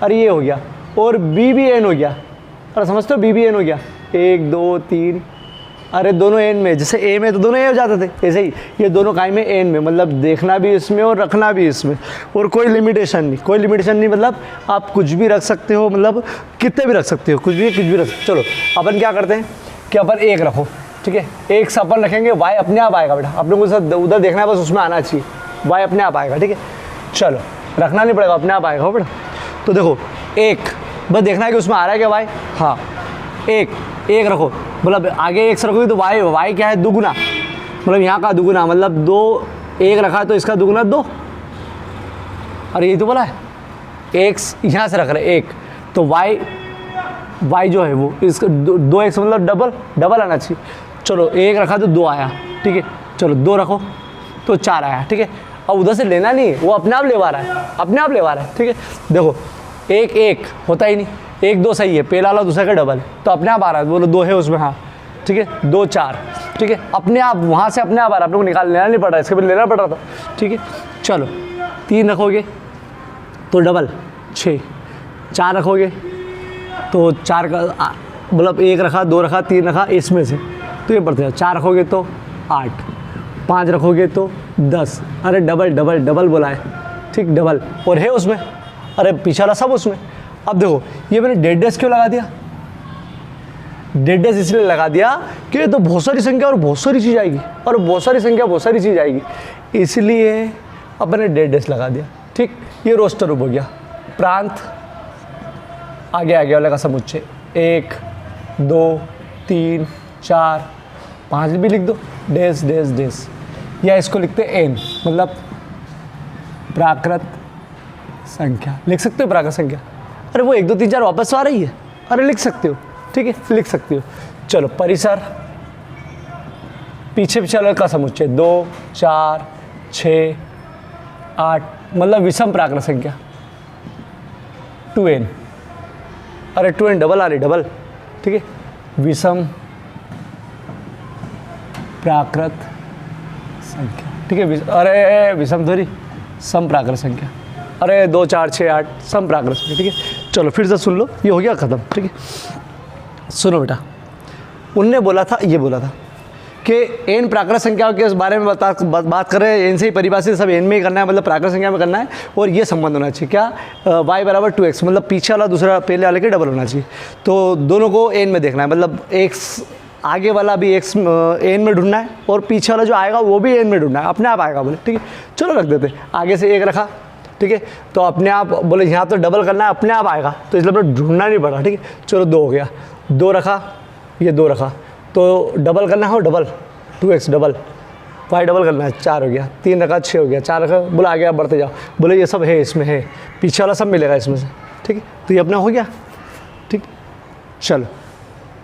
और ये हो गया, और b भी n हो गया, और समझते हो b भी n हो गया, 1 2 3, अरे दोनों n में, जैसे a में तो दोनों a हो जाते थे, ऐसे ही ये दोनों काय में n में, मतलब देखना भी इसमें और रखना भी इसमें, और कोई लिमिटेशन नहीं, कोई लिमिटेशन नहीं, मतलब आप कुछ भी रख सकते हो, मतलब कितने भी रख सकते हो, कुछ भी रख सकते हो। चलो अपन क्या करते हैं कि अपन 1 रखो, ठीक है, एक से अपन रखेंगे, y अपने आप आएगा बेटा, अपने को उधर देखना है, बस उसमें आना चाहिए, y अपने आप आएगा, ठीक है। चलो रखना नहीं पड़ेगा, अपने आप आएगा बेटा। तो देखो 1, बस देखना है कि उसमें आ रहा है क्या y, हाँ 1 रखो, मतलब आगे 1 से रखोगे तो y क्या है, दुगुना, मतलब यहाँ का दुगुना, मतलब 2 1 रखा तो इसका दुगुना 2, अरे यही तो बोला है, x यहाँ से रख रहे 1 तो y जो है वो इसका 2x मतलब डबल आना चाहिए। चलो 1 रखा तो 2 आया, ठीक है, चलो 2 रखो तो 4 आया, ठीक है। अब उधर से लेना नहीं, वो अपने आप लेवा रहा है, अपने आप लेवा रहा है, ठीक है। देखो 1 होता ही नहीं, 1 2 सही है, पहला वाला दूसरा का डबल, तो अपने आप आ रहा है, बोलो 2 है उसमें, हाँ ठीक है, 2 4, ठीक है, अपने आप वहाँ से अपने आप आ रहा है, अपने को लेना नहीं पड़ रहा है, इसके भी लेना पड़ रहा था, ठीक है। चलो 3 रखोगे तो डबल 6, 4 रखोगे तो 4 का मतलब 1 रखा 2 रखा 3 रखा इसमें से, तो ये पड़ते हैं, 4 रखोगे तो 8, 5 रखोगे तो 10, अरे डबल बोला है, ठीक, डबल, और है उसमें, अरे पीछे वाला सब उसमें। अब देखो ये मैंने डेड डेस क्यों लगा दिया, डेड डेस इसलिए लगा दिया कि ये तो बहुत सारी संख्या और बहुत सारी चीज़ आएगी, और बहुत सारी संख्या बहुत सारी चीज़ आएगी, इसलिए अब मैंने डेड डेस लगा दिया, ठीक। ये रोस्टर रूप हो गया, प्रांत आगे वाले का समुच्चय, 1 2 3 4 5 भी लिख दो, डेस, या इसको लिखते n, मतलब प्राकृत संख्या, लिख सकते हो प्राकृत संख्या, अरे वो 1 2 3 4 वापस आ रही है, अरे लिख सकते हो, ठीक है, लिख सकते हो। चलो परिसर, पीछे वाले का समुच्चय 2 4 6 8, मतलब विषम प्राकृत संख्या 2n, अरे 2n डबल आ रही, डबल, ठीक है, विषम प्राकृत संख्या, ठीक है, अरे विषम थोड़ी, सम प्राकृत संख्या, अरे 2 4 6 8 सम प्राकृत संख्या, ठीक है। चलो फिर से सुन लो, ये हो गया ख़त्म, ठीक है। सुनो बेटा, उनने बोला था, ये बोला था कि n प्राकृत संख्याओं के बारे में बात कर रहे हैं, n से ही परिभाषित सब n में ही करना है, मतलब प्राकृत संख्या में करना है, और ये संबंध होना चाहिए क्या, y बराबर 2x, मतलब पीछे वाला दूसरा पहले वाले के डबल होना चाहिए, तो दोनों को n में देखना है, मतलब x आगे वाला भी x n में ढूंढना है, और पीछे वाला जो आएगा वो भी n में ढूंढना है, अपने आप आएगा बोले, ठीक है। चलो रख देते, आगे से 1 रखा, ठीक है, तो अपने आप बोले यहाँ तो डबल करना है, अपने आप आएगा, तो इसलिए अपने ढूंढना नहीं पड़ा, ठीक है। चलो 2 हो गया, 2 रखा, ये 2 रखा, तो डबल करना हो, double 2x double, y double करना है, 4 हो गया, 3 रखा 6 हो गया, 4 रखा, बोला आगे आप बढ़ते जाओ, बोले ये सब है इसमें है, पीछे वाला सब मिलेगा इसमें से, ठीक है, तो ये अपना हो गया, ठीक। चलो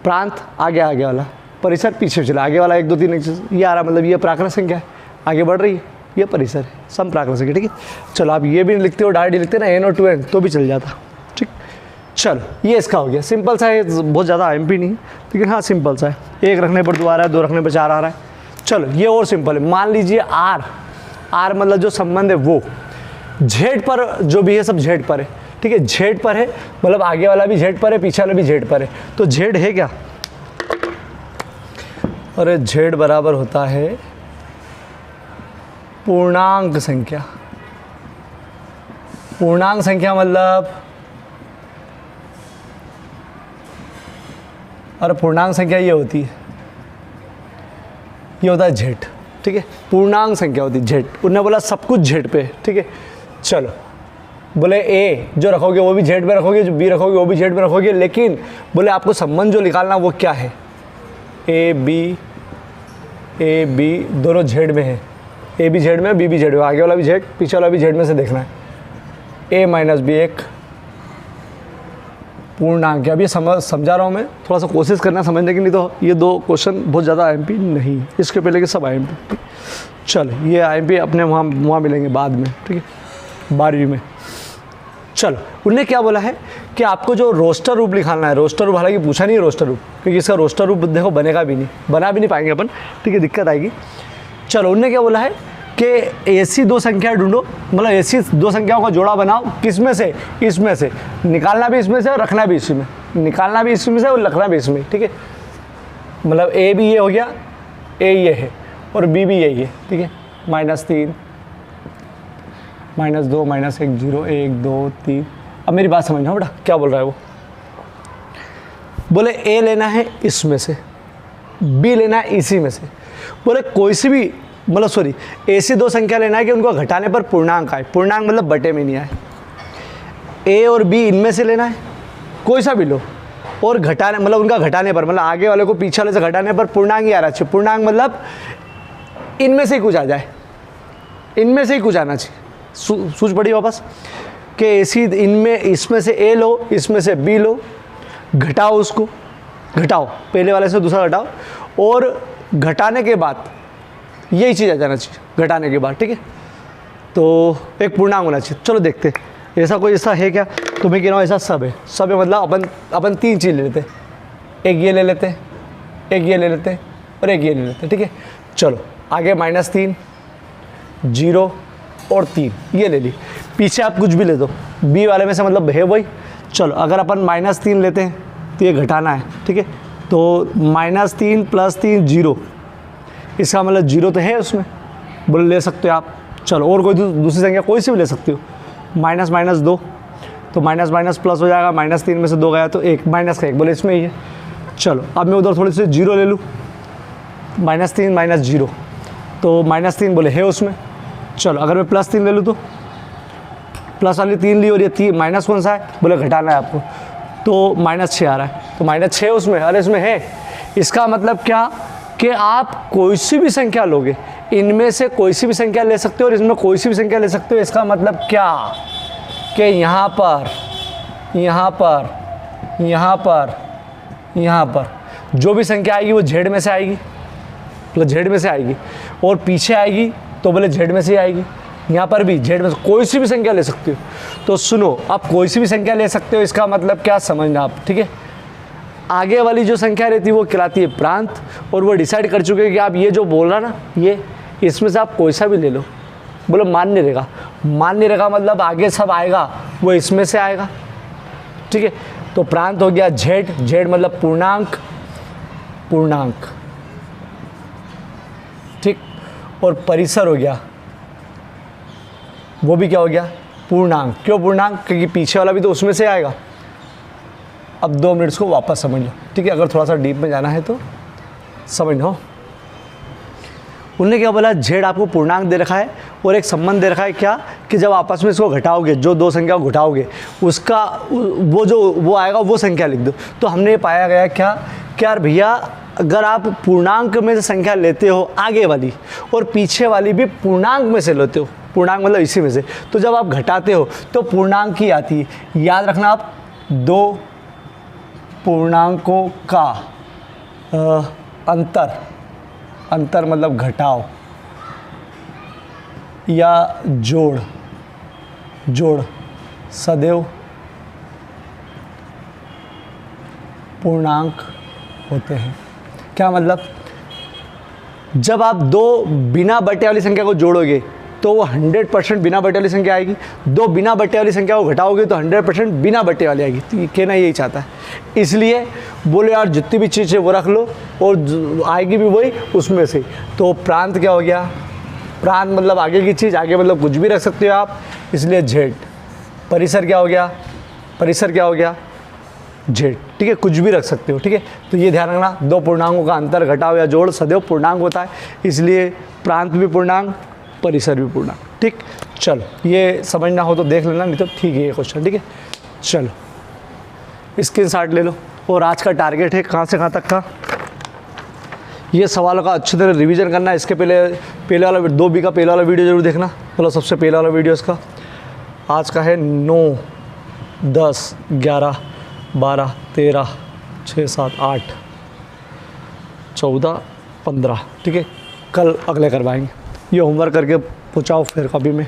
प्रांत आगे वाला, परिसर पीछे चला, आगे वाला 1 2 3 ये आ रहा, मतलब ये प्राकृत संख्या है, आगे बढ़ रही है, ये परिसर है, सम प्राकृत संख्या, ठीक है। चलो आप ये भी लिखते हो, डायरेक्ट लिखते ना n और 2n तो भी चल जाता, ठीक। चलो ये इसका हो गया, सिंपल सा है, बहुत ज़्यादा MP नहीं है, लेकिन हाँ सिंपल सा है, 1 रखने पर 2 आ रहा है, 2 रखने पर 4 आ रहा है। चलो ये और सिंपल है, मान लीजिए R मतलब जो संबंध है वो Z पर जो भी है सब Z पर है, ठीक है, Z पर है, मतलब आगे वाला भी Z पर है, पीछे वाला भी Z पर है, तो Z है क्या, अरे Z बराबर होता है पूर्णांक संख्या, पूर्णांक संख्या मतलब, और पूर्णांक संख्या ये होती है, ये होता है Z, ठीक है, पूर्णांक संख्या होती है Z, उन्होंने बोला सब कुछ Z पे, ठीक है। चलो बोले A जो रखोगे वो भी Z पे रखोगे, जो B रखोगे वो भी Z पे रखोगे, लेकिन बोले आपको संबंध जो निकालना वो क्या है, A B दोनों Z में है, A भी Z में, B भी Z में, आगे वाला भी Z, पीछे वाला भी Z में से देखना है, a माइनस बी एक पूर्णांक है। अब ये समझा रहा हूँ मैं, थोड़ा सा कोशिश करना समझने की, नहीं तो ये दो क्वेश्चन बहुत ज़्यादा IMP नहीं, इसके पहले के सब IMP। चल ये IMP अपने वहाँ मिलेंगे बाद में, ठीक है, 12वीं में। चलो उनने क्या बोला है कि आपको जो रोस्टर रूप निकालना है, रोस्टर रूप हालांकि पूछा नहीं है रोस्टर रूप, क्योंकि इसका रोस्टर रूप देखो बनेगा भी नहीं, बना भी नहीं पाएंगे अपन, ठीक है, दिक्कत आएगी। चलो उनने क्या बोला है कि ऐसी दो संख्या ढूंढो, मतलब ऐसी दो संख्याओं का जोड़ा बनाओ, किस में से, इसमें से, निकालना भी इसमें से और रखना भी इसी में, निकालना भी इसमें से और रखना भी इसमें, ठीक है, मतलब A भी ये हो गया, A ये है और B भी यही है, ठीक है, -3 -2 -1 0 1 2 3। अब मेरी बात समझना बेटा, क्या बोल रहा है वो, बोले A लेना है इसमें से, B लेना है इसी में से, बोले कोई सी भी, मतलब सॉरी, ऐसी दो संख्या लेना है कि उनको घटाने पर पूर्णांक आए, पूर्णांक मतलब बटे में नहीं आए। A और B इनमें से लेना है, कोई सा भी लो, और घटाने मतलब उनका घटाने पर, मतलब आगे वाले को पीछे वाले से घटाने पर पूर्णांक ही आ रहा चाहिए। पूर्णांक मतलब इनमें से ही कुछ आ जाए, इनमें से ही कुछ आना चाहिए। सूझ पड़ी वापस कि ऐसी इनमें, इसमें से A लो, इसमें से B लो, घटाओ, उसको घटाओ, पहले वाले से दूसरा घटाओ, और घटाने के बाद यही चीज़ आ जाना चाहिए, घटाने के बाद, ठीक है, तो एक पूर्णांक होना चाहिए। चलो देखते ऐसा कोई ऐसा है क्या, तो मैं कह रहा हूँ ऐसा सब है, सब है, मतलब अपन तीन चीज़ ले लेते, एक ये ले लेते, एक ये ले लेते और एक ये ले लेते, ठीक है। चलो आगे -3 0 और 3 ये ले ली, पीछे आप कुछ भी ले दो, B वाले में से मतलब है वही। चलो अगर अपन -3 लेते हैं तो ये घटाना है, ठीक है, तो -3 + 3 0, इसका मतलब 0 तो है उसमें, बोले ले सकते हो आप। चलो और कोई दूसरी संख्या कोई सी भी ले सकते हो, -2, तो माइनस प्लस हो जाएगा, -3 में से 2 गया तो 1, -1 बोले इसमें ही है। चलो अब मैं उधर थोड़ी सी 0 ले लूँ, -3 -0, तो -3 बोले है उसमें। चलो अगर मैं +3 ले लूँ तो प्लस वाली 3 ली और ये 3 माइनस कौन सा है, बोले घटाना है आपको, तो -6 आ रहा है, तो -6 उसमें, अरे इसमें है। इसका मतलब क्या कि आप कोई सी भी संख्या लोगे, इनमें से कोई सी भी संख्या ले सकते हो और इसमें कोई सी भी संख्या ले सकते हो। इसका मतलब क्या कि यहाँ पर, यहाँ पर, यहाँ पर, यहाँ पर जो भी संख्या आएगी वो Z में से आएगी, मतलब Z में से आएगी, और पीछे आएगी तो बोले Z में से आएगी, यहाँ पर भी Z में से कोई सी भी संख्या ले सकते हो। तो सुनो, आप कोई सी भी संख्या ले सकते हो, इसका मतलब क्या समझना आप, ठीक है। आगे वाली जो संख्या रहती है वो कहलाती है प्रांत, और वो डिसाइड कर चुके हैं कि आप ये जो बोल रहा ना, ये इसमें से आप कोई सा भी ले लो, बोलो मान्य रहेगा, मान्य रहेगा मतलब आगे सब आएगा वो इसमें से आएगा, ठीक है। तो प्रांत हो गया Z, Z मतलब पूर्णांक, पूर्णांक, ठीक, और परिसर हो गया, वो भी क्या हो गया, पूर्णांक। क्यों पूर्णांक, क्योंकि पीछे वाला भी तो उसमें से आएगा। अब 2 मिनट्स को वापस समझ लो, ठीक है, अगर थोड़ा सा डीप में जाना है तो समझ लो। उन्होंने क्या बोला, Z आपको पूर्णांक दे रखा है और एक संबंध दे रखा है, क्या कि जब आपस में इसको घटाओगे, जो दो संख्या को घटाओगे, उसका वो आएगा वो संख्या लिख दो। तो हमने पाया गया क्या कि यार भैया, अगर आप पूर्णांक में से संख्या लेते हो आगे वाली और पीछे वाली भी पूर्णांक में से लेते हो, पूर्णांक मतलब इसी में से, तो जब आप घटाते हो तो पूर्णांक ही आती है। याद रखना आप, 2 पूर्णांकों का अंतर मतलब घटाव या जोड़ सदैव पूर्णांक होते हैं। क्या मतलब, जब आप 2 बिना बटे वाली संख्या को जोड़ोगे तो वो 100% बिना बटे वाली संख्या आएगी, 2 बिना बटे वाली संख्या को घटाओगे तो 100% बिना बटे वाली आएगी। तो ये कहना यही चाहता है। इसलिए बोले यार जितनी भी चीज़ है वो रख लो और आएगी भी वही उसमें से। तो प्रांत क्या हो गया, प्रांत मतलब आगे की चीज़, आगे मतलब कुछ भी रख सकते हो आप, इसलिए Z। परिसर क्या हो गया, परिसर क्या हो गया, Z, ठीक है, कुछ भी रख सकते हो, ठीक है। तो ये ध्यान रखना, 2 पूर्णांकों का अंतर, घटाव या जोड़ सदैव पूर्णांक होता है, इसलिए प्रांत भी पूर्णांक, परिसर भी पूर्णांक, ठीक। चलो ये समझना हो तो देख लेना, नहीं तो ठीक है ये क्वेश्चन, ठीक है। चलो स्क्रीनशॉट ले लो। और आज का टारगेट है कहाँ से कहाँ तक का, ये सवालों का अच्छी तरह रिवीजन करना है। इसके पहले वाला 2B का पहला वाला वीडियो जरूर देखना, मतलब सबसे पहला वाला वीडियो इसका। आज का है 9, 10, 11, 12, 13, 6, 7, 8, 14, 15। ठीक है, कल अगले करवाएंगे। ये होमवर्क करके पूछाओ फिर कभी में।